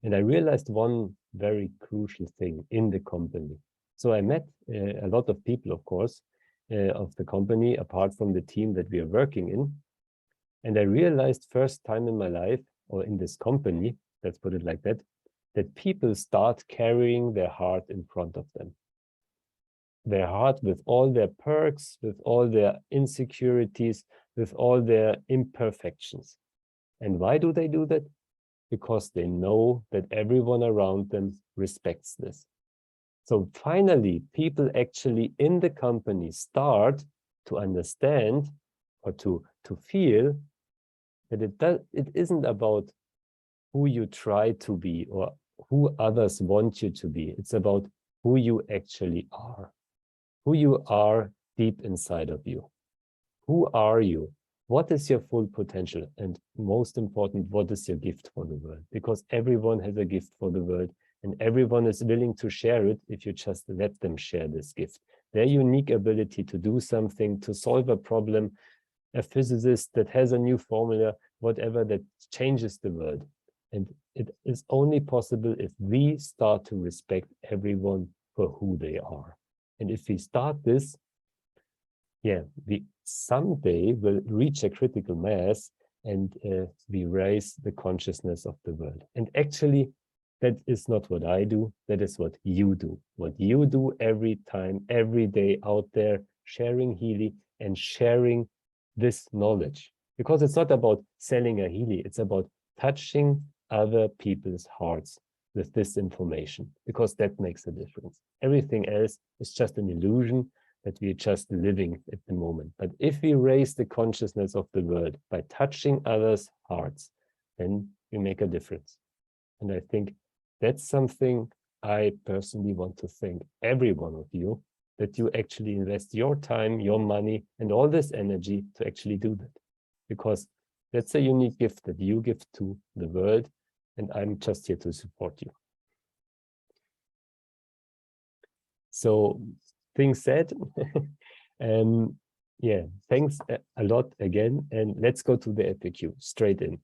and I realized one very crucial thing in the company. So I met a lot of people, of course, of the company, apart from the team that we are working in. And I realized first time in my life, or in this company, let's put it like that, that people start carrying their heart in front of them. Their heart with all their perks, with all their insecurities, with all their imperfections. And why do they do that? Because they know that everyone around them respects this. So finally, people actually in the company start to understand or to feel that it isn't about who you try to be or who others want you to be. It's about who you actually are, who you are deep inside of you. Who are you? What is your full potential? And most important, what is your gift for the world? Because everyone has a gift for the world, and everyone is willing to share it if you just let them share this gift. Their unique ability to do something, to solve a problem, a physicist that has a new formula, whatever, that changes the world. And it is only possible if we start to respect everyone for who they are. And if we start this, we someday will reach a critical mass, and we raise the consciousness of the world. And actually, that is not what I do, that is what you do. What you do every time, every day out there, sharing Healy and sharing this knowledge. Because it's not about selling a Healy, it's about touching other people's hearts with this information, because that makes a difference. Everything else is just an illusion that we're just living at the moment. But if we raise the consciousness of the world by touching others' hearts, then we make a difference. And I think that's something I personally want to thank every one of you, that you actually invest your time, your money, and all this energy to actually do that. Because that's a unique gift that you give to the world, and I'm just here to support you. So, things said, thanks a lot again, and let's go to the FAQ straight in.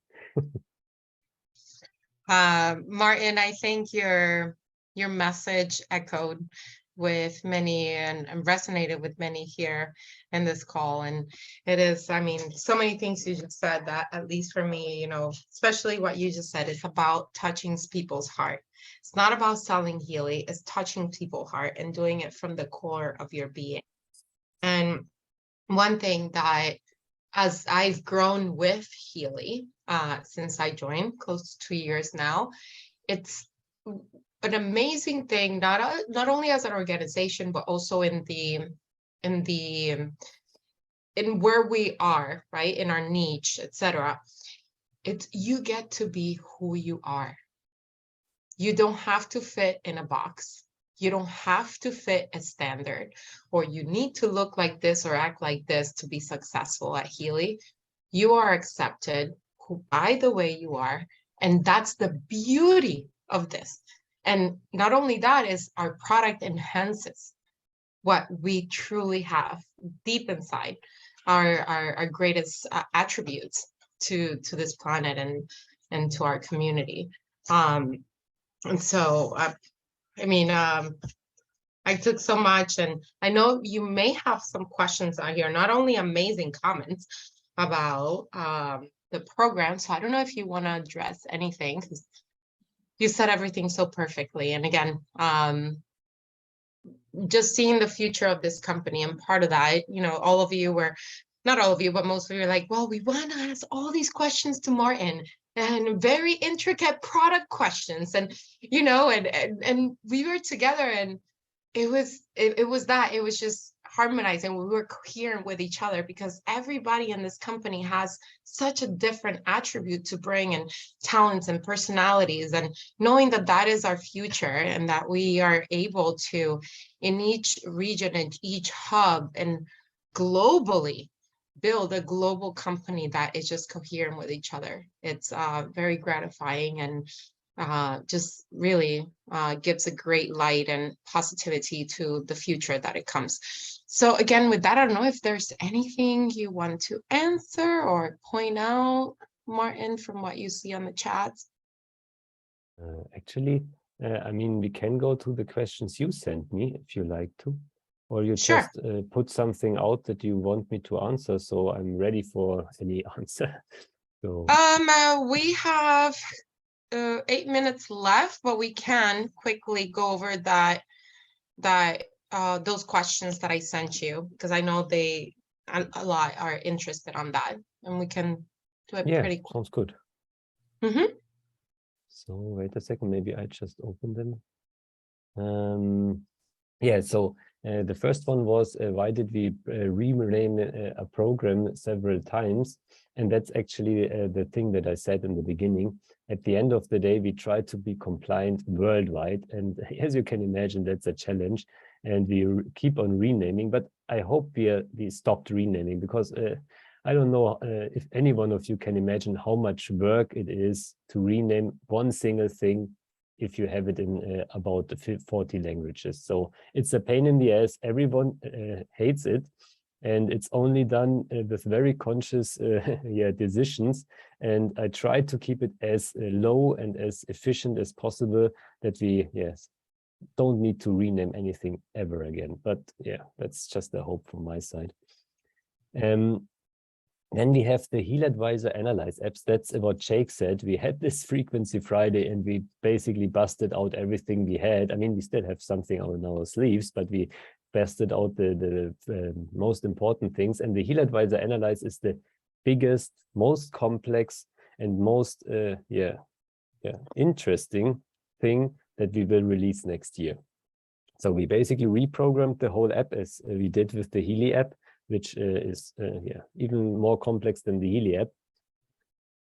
Martin, I think your message echoed with many and resonated with many here in this call. And it is, I mean, so many things you just said that, at least for me, especially what you just said, it's about touching people's heart. It's not about selling Healy, it's touching people's heart and doing it from the core of your being. And one thing that, as I've grown with Healy since I joined, close to 2 years now, it's an amazing thing, not only as an organization, but also in where we are, right, in our niche, etc. It's, you get to be who you are. You don't have to fit in a box. You don't have to fit a standard, or you need to look like this or act like this to be successful at Healy. You are accepted by the way you are, and that's the beauty of this. And not only that, is our product enhances what we truly have deep inside, our greatest attributes to this planet and to our community. And so, I took so much, and I know you may have some questions out here, not only amazing comments about the program. So I don't know if you want to address anything, because you said everything so perfectly. And again, just seeing the future of this company, and part of that, all of you were, not all of you, but most of you are like, well, we want to ask all these questions to Martin. and very intricate product questions. And, you know, and we were together, and it was just harmonizing. We were coherent with each other because everybody in this company has such a different attribute to bring, and talents and personalities, and knowing that that is our future, and that we are able to, in each region and each hub and globally, build a global company that is just coherent with each other. It's very gratifying, and just really gives a great light and positivity to the future that it comes. So again, with that, I don't know if there's anything you want to answer or point out, Martin, from what you see on the chat. Actually, I mean, we can go to the questions you sent me if you like to, or you Sure. just put something out that you want me to answer, so I'm ready for any answer. So We have 8 minutes left, but we can quickly go over those questions that I sent you, because I know a lot are interested on that, and we can do it pretty quick. Sounds good. Mm-hmm. So wait a second, maybe I just open them. Yeah, so the first one was why did we rename a program several times? And that's actually the thing that I said in the beginning. At the end of the day, we try to be compliant worldwide. And as you can imagine, that's a challenge. And we keep on renaming, but I hope we stopped renaming, because I don't know if any one of you can imagine how much work it is to rename one single thing if you have it in about 40 languages. So it's a pain in the ass. Everyone hates it. And it's only done with very conscious decisions. And I try to keep it as low and as efficient as possible, that we, don't need to rename anything ever again. But yeah, that's just a hope from my side. Then we have the HealAdvisor Analyse apps. That's what Jake said. We had this Frequency Friday, and we basically busted out everything we had. I mean, we still have something on our sleeves, but we busted out the most important things. And the HealAdvisor Analyse is the biggest, most complex, and most interesting thing that we will release next year. So we basically reprogrammed the whole app, as we did with the Healy app, which is even more complex than the Healy app.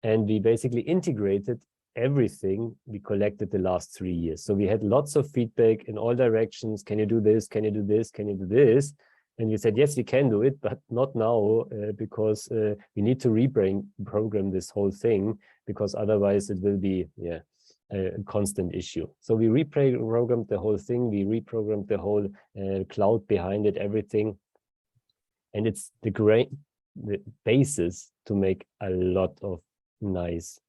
And we basically integrated everything we collected the last 3 years. So we had lots of feedback in all directions. Can you do this? Can you do this? Can you do this? And we said, yes, we can do it, but not now, because we need to reprogram this whole thing, because otherwise it will be a constant issue. So we reprogrammed the whole thing. We reprogrammed the whole cloud behind it, everything. And it's the basis to make a lot of nice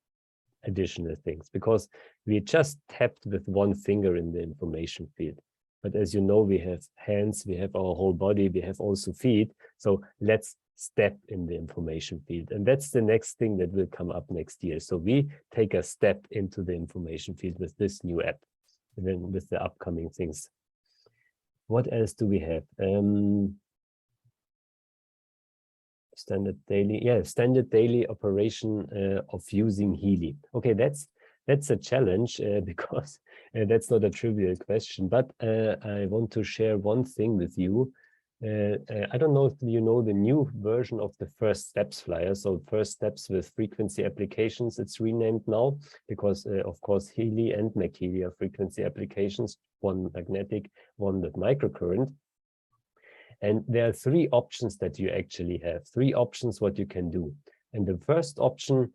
additional things, because we just tapped with one finger in the information field. But as you know, we have hands, we have our whole body, we have also feet. So let's step in the information field. And that's the next thing that will come up next year. So we take a step into the information field with this new app, and then with the upcoming things. What else do we have? Standard daily operation of using Healy. Okay, that's a challenge because that's not a trivial question, but I want to share one thing with you. I don't know if you know the new version of the First Steps flyer. So First Steps with frequency applications, it's renamed now, because of course Healy and McHealy are frequency applications, one magnetic, one with microcurrent. And there are 3 options that you actually have, 3 options what you can do. And the first option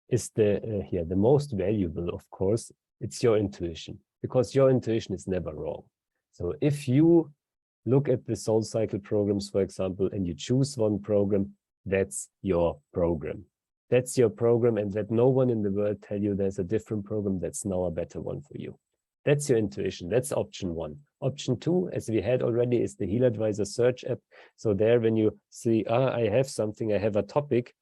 is the most valuable, of course. It's your intuition, because your intuition is never wrong. So if you look at the Soul Cycle programs, for example, and you choose one program, that's your program. That's your program, and let no one in the world tell you there's a different program that's now a better one for you. That's your intuition. That's option 1. Option 2, as we had already, is the HealAdvisor Search app. So there, when you see, I have something, I have a topic,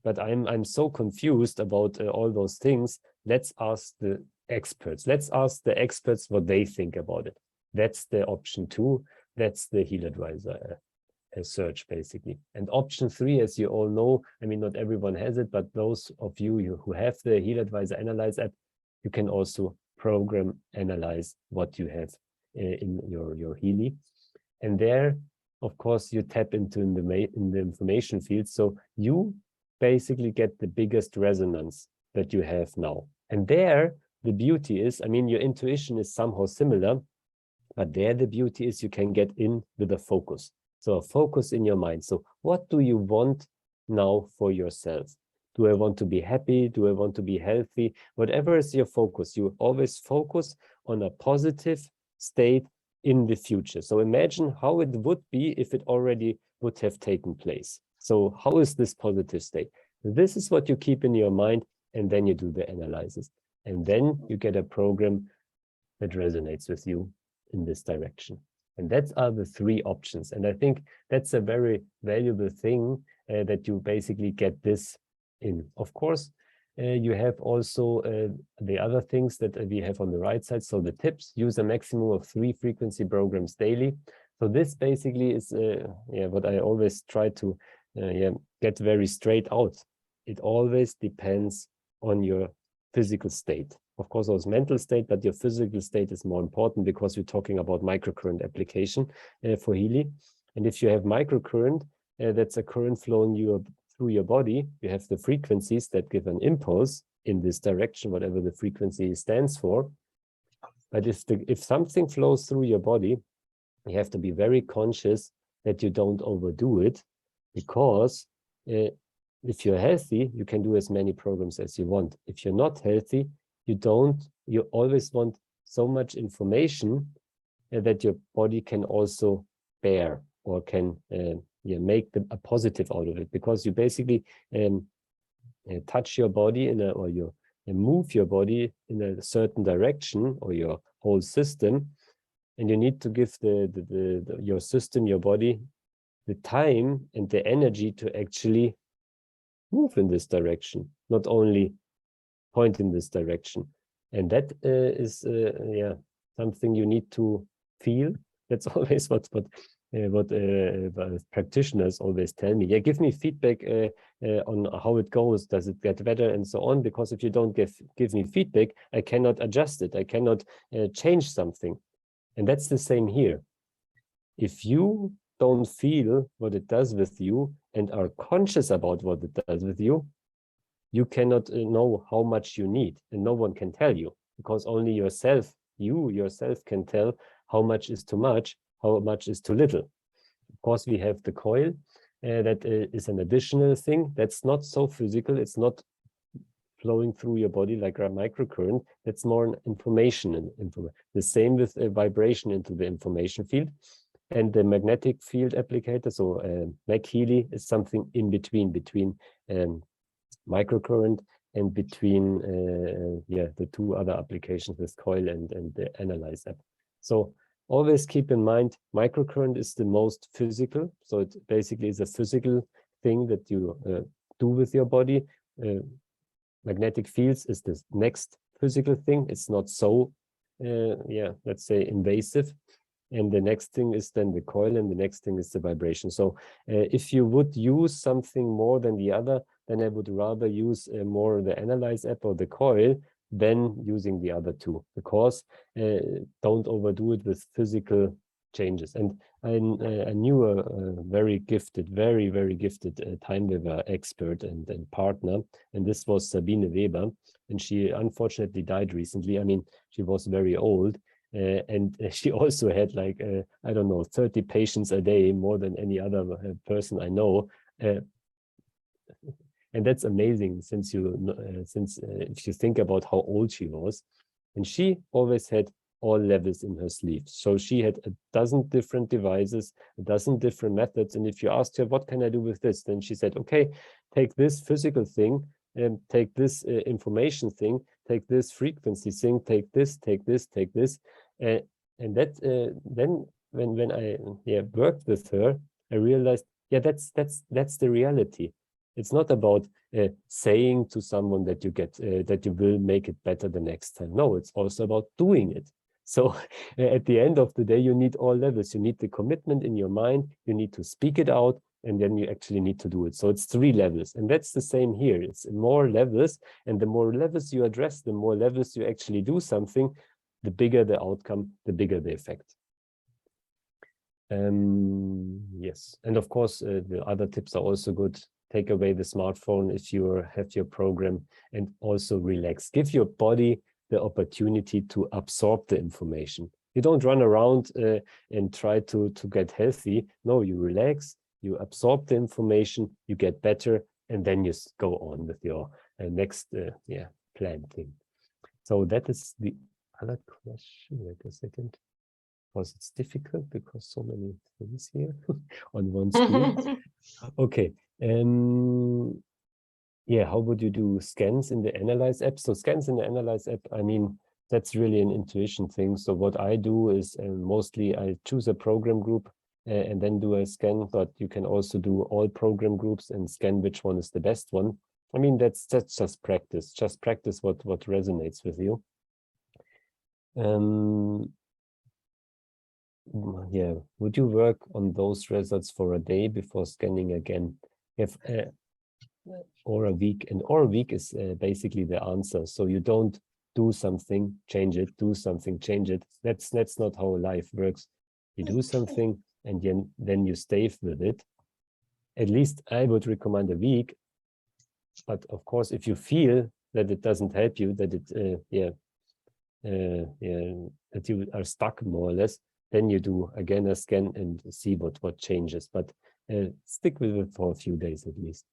but I'm so confused about all those things, let's ask the experts. Let's ask the experts what they think about it. That's the option 2. That's the HealAdvisor app. search, basically. And option 3, as you all know, I mean, not everyone has it, but those of you who have the HealAdvisor Analyse app, you can also program analyze what you have in your Healy. And there, of course, you tap into in the information field. So you basically get the biggest resonance that you have now. And there, the beauty is, I mean, your intuition is somehow similar, but there the beauty is you can get in with a focus. So a focus in your mind. So what do you want now for yourself? Do I want to be happy? Do I want to be healthy? Whatever is your focus, you always focus on a positive state in the future. So imagine how it would be if it already would have taken place. So how is this positive state? This is what you keep in your mind, and then you do the analysis. And then you get a program that resonates with you in this direction. And that are the 3 options. And I think that's a very valuable thing that you basically get this in. Of course, you have also the other things that we have on the right side. So the tips: use a maximum of 3 frequency programs daily. So this basically is what I always try to get very straight out. It always depends on your physical state. Of course, also mental state, but your physical state is more important because we're talking about microcurrent application for Healy. And if you have microcurrent, that's a current flowing through your body. You have the frequencies that give an impulse in this direction, whatever the frequency stands for. But if something flows through your body, you have to be very conscious that you don't overdo it, because if you're healthy, you can do as many programs as you want. If you're not healthy, you always want so much information that your body can also bear, or can make a positive out of it, because you basically touch your body or you move your body in a certain direction, or your whole system, and you need to give your system, your body, the time and the energy to actually move in this direction, not only point in this direction. And that is something you need to feel. That's always what practitioners always tell me. Give me feedback on how it goes. Does it get better, and so on? Because if you don't give me feedback, I cannot adjust it. I cannot change something. And that's the same here. If you don't feel what it does with you and are conscious about what it does with you, you cannot know how much you need, and no one can tell you, because only you yourself can tell how much is too much, how much is too little. Of course, we have the coil that is an additional thing that's not so physical. It's not flowing through your body like a microcurrent. That's more an information. The same with a vibration into the information field. And the magnetic field applicator, so Mag Healy, is something in between microcurrent and between the 2 other applications with coil and the Analyse app. So always keep in mind, microcurrent is the most physical. So it basically is a physical thing that you do with your body. Magnetic fields is the next physical thing. It's not so, let's say, invasive. And the next thing is then the coil, and the next thing is the vibration. So if you would use something more than the other, then I would rather use more the Analyse app or the coil than using the other 2, because don't overdo it with physical changes. And I knew a very gifted, very, very gifted time weaver expert and partner, and this was Sabine Weber, and she unfortunately died recently. I mean, she was very old. And she also had like, I don't know, 30 patients a day, more than any other person I know. And that's amazing, since if you think about how old she was. And she always had all levels in her sleeve. So she had a dozen different devices, a dozen different methods. And if you asked her, what can I do with this? Then she said, okay, take this physical thing, and take this information thing, take this frequency thing, take this, take this, take this. And that then when I worked with her, I realized, that's the reality. It's not about saying to someone that you will make it better the next time. No, it's also about doing it. So at the end of the day, you need all levels. You need the commitment in your mind, you need to speak it out, and then you actually need to do it. So it's 3 levels. And that's the same here. It's more levels. And the more levels you address, the more levels you actually do something, the bigger the outcome, the bigger the effect. Yes. And of course, the other tips are also good. Take away the smartphone if you have your program, and also relax. Give your body the opportunity to absorb the information. You don't run around and try to get healthy. No, you relax, you absorb the information, you get better, and then you go on with your next plan thing. So that is the other question. Wait a second. Because it's difficult because so many things here on one screen. Okay. Yeah, how would you do scans in the Analyze app? So scans in the Analyze app, I mean, that's really an intuition thing. So what I do is mostly I choose a program group and then do a scan, but you can also do all program groups and scan which one is the best one. I mean, that's just practice. Just practice what resonates with you. Yeah, would you work on those results for a day before scanning again? If or a week, and or a week is basically the answer. So you don't do something, change it, do something, change it. That's not how life works. You do something and then you stay with it. At least I would recommend a week. But of course, if you feel that it doesn't help you, that that you are stuck more or less, then you do again a scan and see what changes. But stick with it for a few days at least.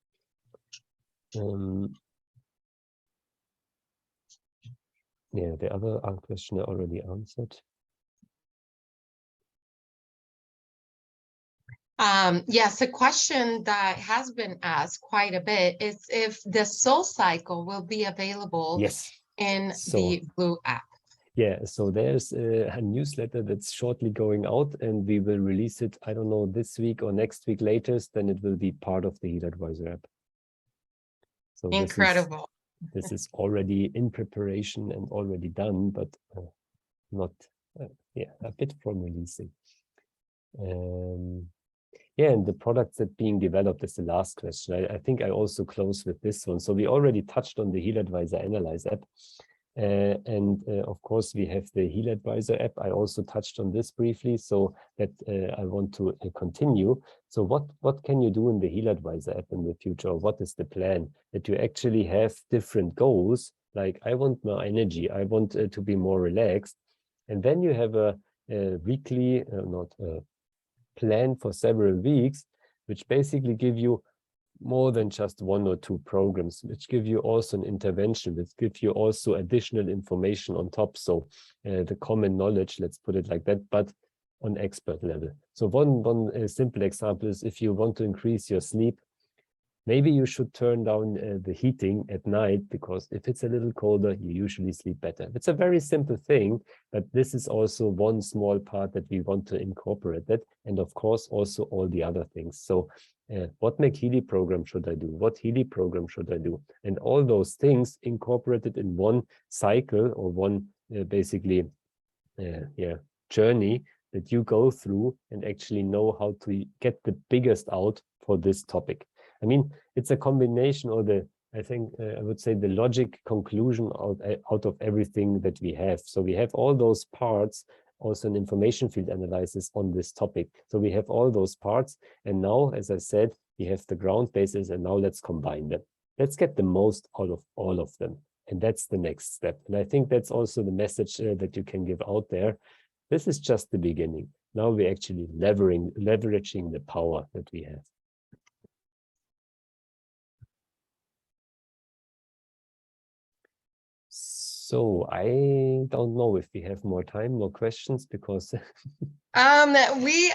Yeah, the other question I already answered. Yes, a question that has been asked quite a bit is if the Soul Cycle will be available in the Blue app. Yeah, so there's a newsletter that's shortly going out, and we will release it, I don't know, this week or next week latest, then it will be part of the HealAdvisor app. So incredible. This is already in preparation and already done, but not, a bit from releasing. Yeah, and the products that being developed is the last question. I think I also close with this one. So we already touched on the HealAdvisor Analyse app. Of course, we have the HealAdvisor app. I also touched on this briefly, so that I want to continue. So what can you do in the HealAdvisor app in the future? What is the plan? That you actually have different goals, like I want more energy, I want to be more relaxed. And then you have a weekly, plan for several weeks, which basically give you more than just 1 or 2 programs, which give you also an intervention, which give you also additional information on top. So the common knowledge, let's put it like that, but on expert level. So one simple example is if you want to increase your sleep, maybe you should turn down the heating at night, because if it's a little colder, you usually sleep better. It's a very simple thing, but this is also one small part that we want to incorporate that. And of course, also all the other things. So what Healy program should I do? What Healy program should I do? And all those things incorporated in one cycle or one journey that you go through and actually know how to get the biggest out for this topic. I mean, it's a combination, or I would say the logic conclusion out of everything that we have. So we have all those parts, also an information field analysis on this topic. So we have all those parts. And now, as I said, we have the ground bases, and now let's combine them. Let's get the most out of all of them. And that's the next step. And I think that's also the message that you can give out there. This is just the beginning. Now we're actually leveraging the power that we have. So I don't know if we have more time, more questions, because we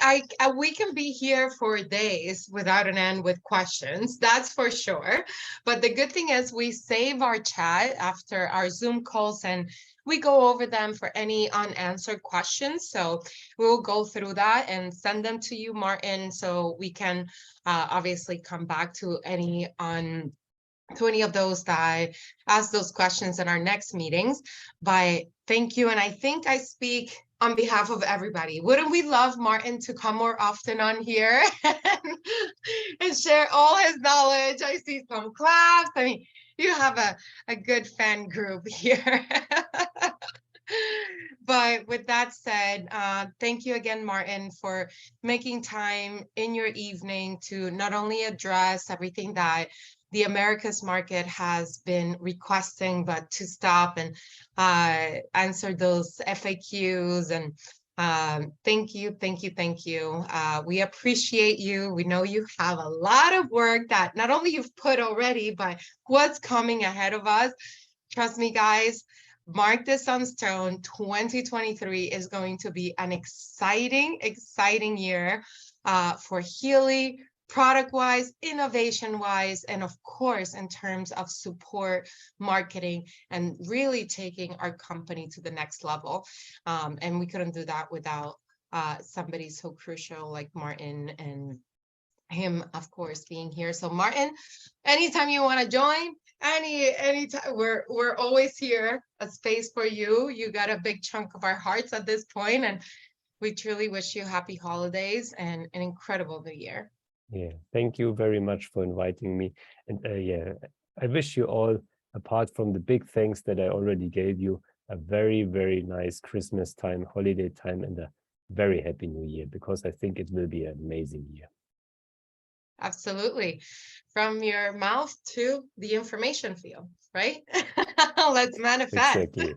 can be here for days without an end with questions, that's for sure. But the good thing is we save our chat after our Zoom calls, and we go over them for any unanswered questions. So we'll go through that and send them to you, Martin, so we can obviously come back to any to any of those that ask those questions in our next meetings. But thank you. And I think I speak on behalf of everybody. Wouldn't we love Martin to come more often on here and share all his knowledge? I see some claps. I mean, you have a good fan group here. But with that said, thank you again, Martin, for making time in your evening to not only address everything that the Americas market has been requesting, but to stop and answer those FAQs. And thank you, thank you, thank you. We appreciate you. We know you have a lot of work that not only you've put already, but what's coming ahead of us. Trust me, guys, mark this on stone. 2023 is going to be an exciting, exciting year for Healy, product-wise, innovation-wise, and of course, in terms of support, marketing, and really taking our company to the next level. And we couldn't do that without somebody so crucial like Martin, and him, of course, being here. So Martin, anytime you want to join, anytime, we're always here, a space for you. You got a big chunk of our hearts at this point, and we truly wish you happy holidays and an incredible new year. Yeah, thank you very much for inviting me. And yeah, I wish you all, apart from the big thanks that I already gave you, a very, very nice Christmas time, holiday time, and a very happy new year, because I think it will be an amazing year. Absolutely. From your mouth to the information field, right? Let's manifest. Exactly.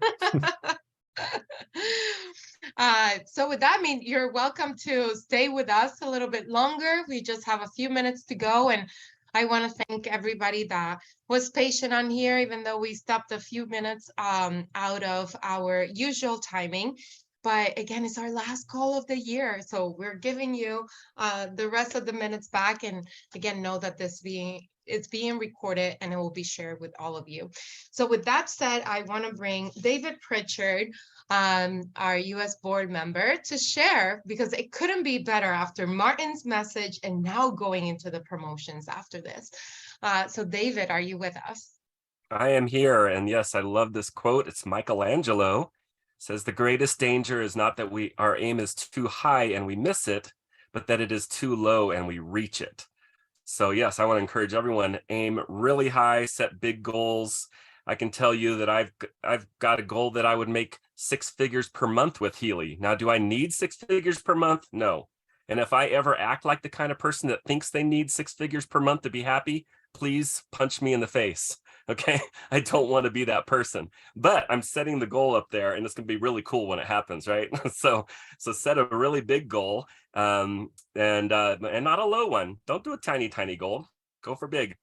So with that, I mean, you're welcome to stay with us a little bit longer. We just have a few minutes to go. And I want to thank everybody that was patient on here, even though we stopped a few minutes out of our usual timing. But again, it's our last call of the year. So we're giving you the rest of the minutes back. And again, know that it's being recorded and it will be shared with all of you. So with that said, I want to bring David Pritchard, our US board member, to share, because it couldn't be better after Martin's message and now going into the promotions after this. So David, are you with us? I am here. And yes, I love this quote. It's Michelangelo. It says, the greatest danger is not that our aim is too high and we miss it, but that it is too low and we reach it. So yes, I want to encourage everyone, aim really high, set big goals. I can tell you that I've got a goal that I would make 6 figures per month with Healy. Now, do I need 6 figures per month? No. And if I ever act like the kind of person that thinks they need 6 figures per month to be happy, please punch me in the face. Okay, I don't want to be that person, but I'm setting the goal up there, and it's going to be really cool when it happens, right? So set a really big goal, and not a low one. Don't do a tiny goal. Go for big.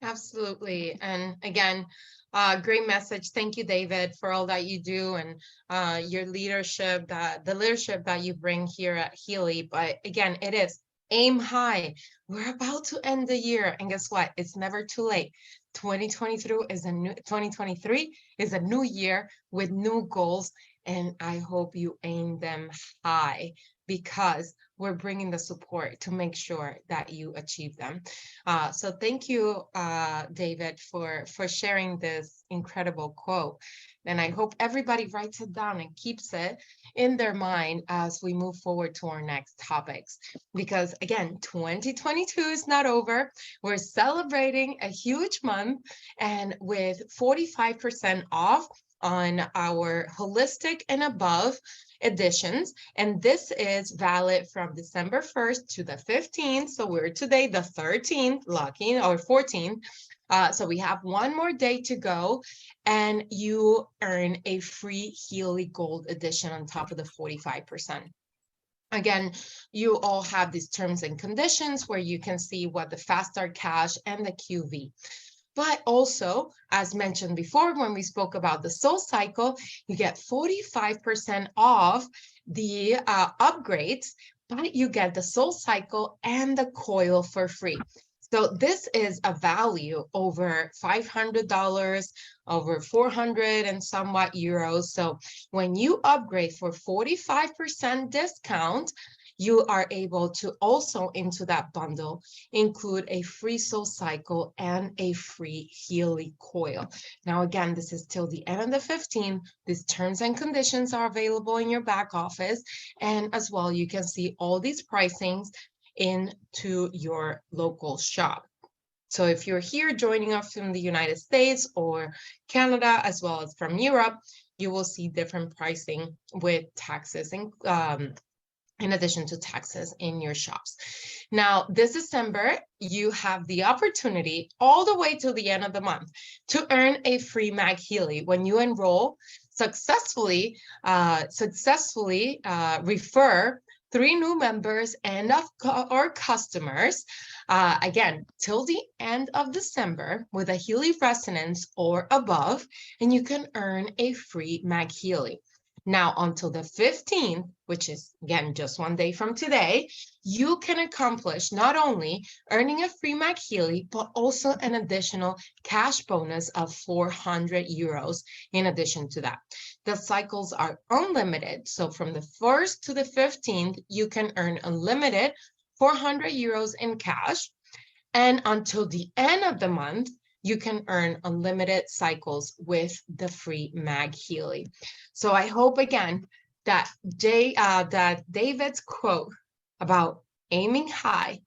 Absolutely. And again, great message. Thank you, David, for all that you do and your leadership, the leadership that you bring here at Healy. But again, it is aim high. We're about to end the year, and guess what? It's never too late. 2023 is a new year with new goals, and I hope you aim them high, because we're bringing the support to make sure that you achieve them. So thank you, David, for sharing this incredible quote. And I hope everybody writes it down and keeps it in their mind as we move forward to our next topics. Because again, 2022 is not over. We're celebrating a huge month, and with 45% off on our holistic and above editions. And this is valid from December 1st to the 15th. So we're today the 13th, lucky, or 14th. So we have one more day to go, and you earn a free Healy Gold edition on top of the 45%. Again, you all have these terms and conditions where you can see what the Fast Start Cash and the QV. But also, as mentioned before, when we spoke about the Soul Cycle, you get 45% off the upgrades, but you get the Soul Cycle and the coil for free. So this is a value over $500, over 400 and somewhat euros. So when you upgrade for 45% discount, you are able to also into that bundle include a free Soul Cycle and a free Healy coil. Now, again, this is till the end of the 15th. These terms and conditions are available in your back office. And as well, you can see all these pricings into your local shop. So if you're here joining us from the United States or Canada, as well as from Europe, you will see different pricing with taxes and in addition to taxes in your shops. Now, this December, you have the opportunity all the way till the end of the month to earn a free Mag Healy when you enroll successfully refer 3 new members and our customers, again, till the end of December with a Healy Resonance or above, and you can earn a free Mag Healy. Now, until the 15th, which is, again, just one day from today, you can accomplish not only earning a free Mag Healy, but also an additional cash bonus of 400 euros in addition to that. The cycles are unlimited. So from the 1st to the 15th, you can earn unlimited 400 euros in cash. And until the end of the month, you can earn unlimited cycles with the free Mag Healy. So I hope, again, that David's quote about aiming high,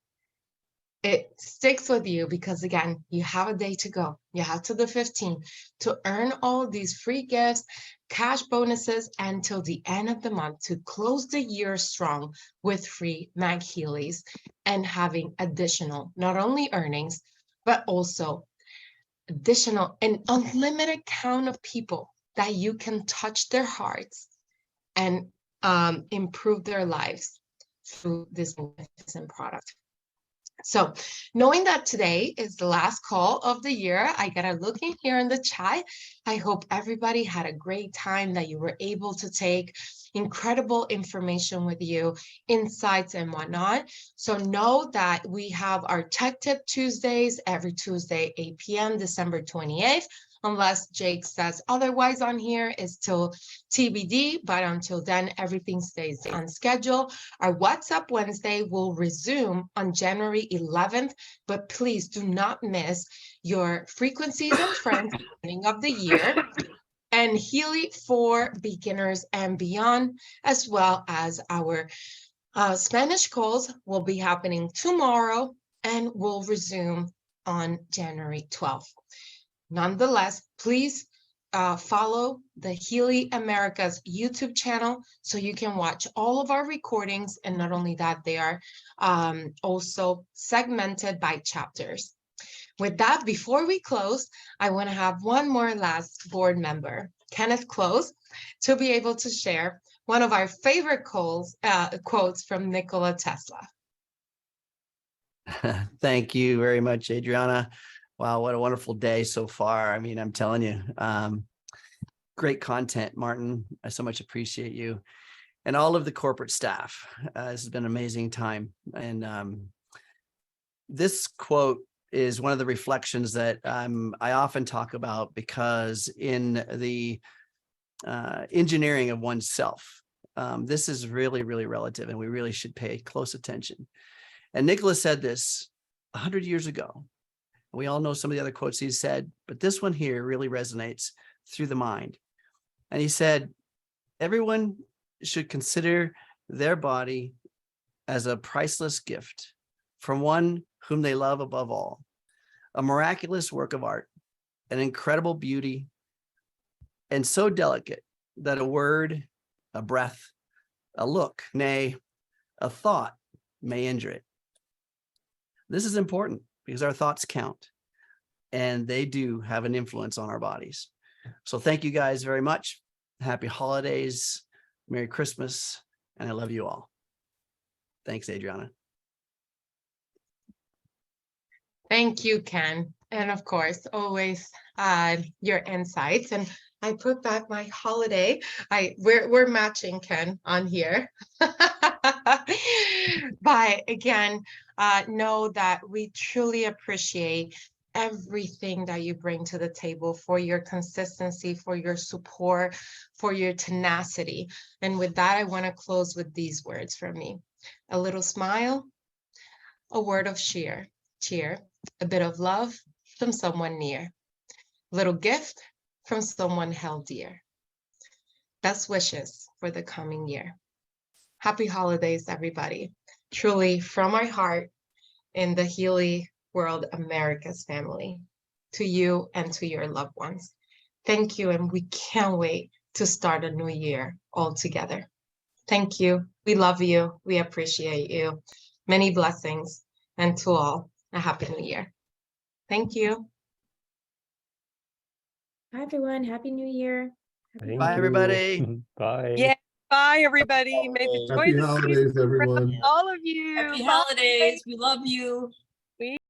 it sticks with you, because, again, you have a day to go. You have to the 15th to earn all these free gifts, cash bonuses, until the end of the month to close the year strong with free Mag Healys and having additional, not only earnings, but also additional and unlimited count of people that you can touch their hearts and improve their lives through this magnificent product. So knowing that today is the last call of the year, I gotta look in here in the chat. I hope everybody had a great time, that you were able to take incredible information with you, insights and whatnot. So know that we have our Tech Tip Tuesdays every Tuesday, 8 p.m., December 28th. Unless Jake says otherwise on here, is till TBD, but until then, everything stays on schedule. Our WhatsApp Wednesday will resume on January 11th, but please do not miss your Frequencies and Friends beginning of the year, and Healy for beginners and beyond, as well as our Spanish calls will be happening tomorrow and will resume on January 12th. Nonetheless, please follow the Healy Americas YouTube channel so you can watch all of our recordings. And not only that, they are also segmented by chapters. With that, before we close, I want to have one more last board member, Kenneth Close, to be able to share one of our favorite quotes from Nikola Tesla. Thank you very much, Adriana. Wow, what a wonderful day so far. I mean, I'm telling you, great content, Martin. I so much appreciate you and all of the corporate staff. This has been an amazing time. And this quote is one of the reflections that I often talk about, because in the engineering of oneself, this is really, really relative, and we really should pay close attention. And Nicholas said this 100 years ago. We all know some of the other quotes he said, but this one here really resonates through the mind. And he said, everyone should consider their body as a priceless gift from one whom they love above all, a miraculous work of art, an incredible beauty, and so delicate that a word, a breath, a look, nay, a thought may injure it. This is important because our thoughts count, and they do have an influence on our bodies. So thank you guys very much. Happy holidays, Merry Christmas, and I love you all. Thanks, Adriana. Thank you, Ken. And of course, always your insights. And I put back my holiday. We're matching, Ken, on here. But again, know that we truly appreciate everything that you bring to the table, for your consistency, for your support, for your tenacity. And with that, I want to close with these words from me. a little smile, a word of cheer, a bit of love from someone near, a little gift from someone held dear. Best wishes for the coming year. Happy holidays, everybody. Truly from our heart in the Healy World America's family, to you and to your loved ones. Thank you, and we can't wait to start a new year all together. Thank you. We love you. We appreciate you. Many blessings, and to all, a happy new year. Thank you. Hi, everyone. Happy New Year. Happy Bye, everybody. Bye. Yeah. Bye, everybody. May the joy Happy of the holidays, season everyone. surround all of you. Happy Bye. holidays. We love you.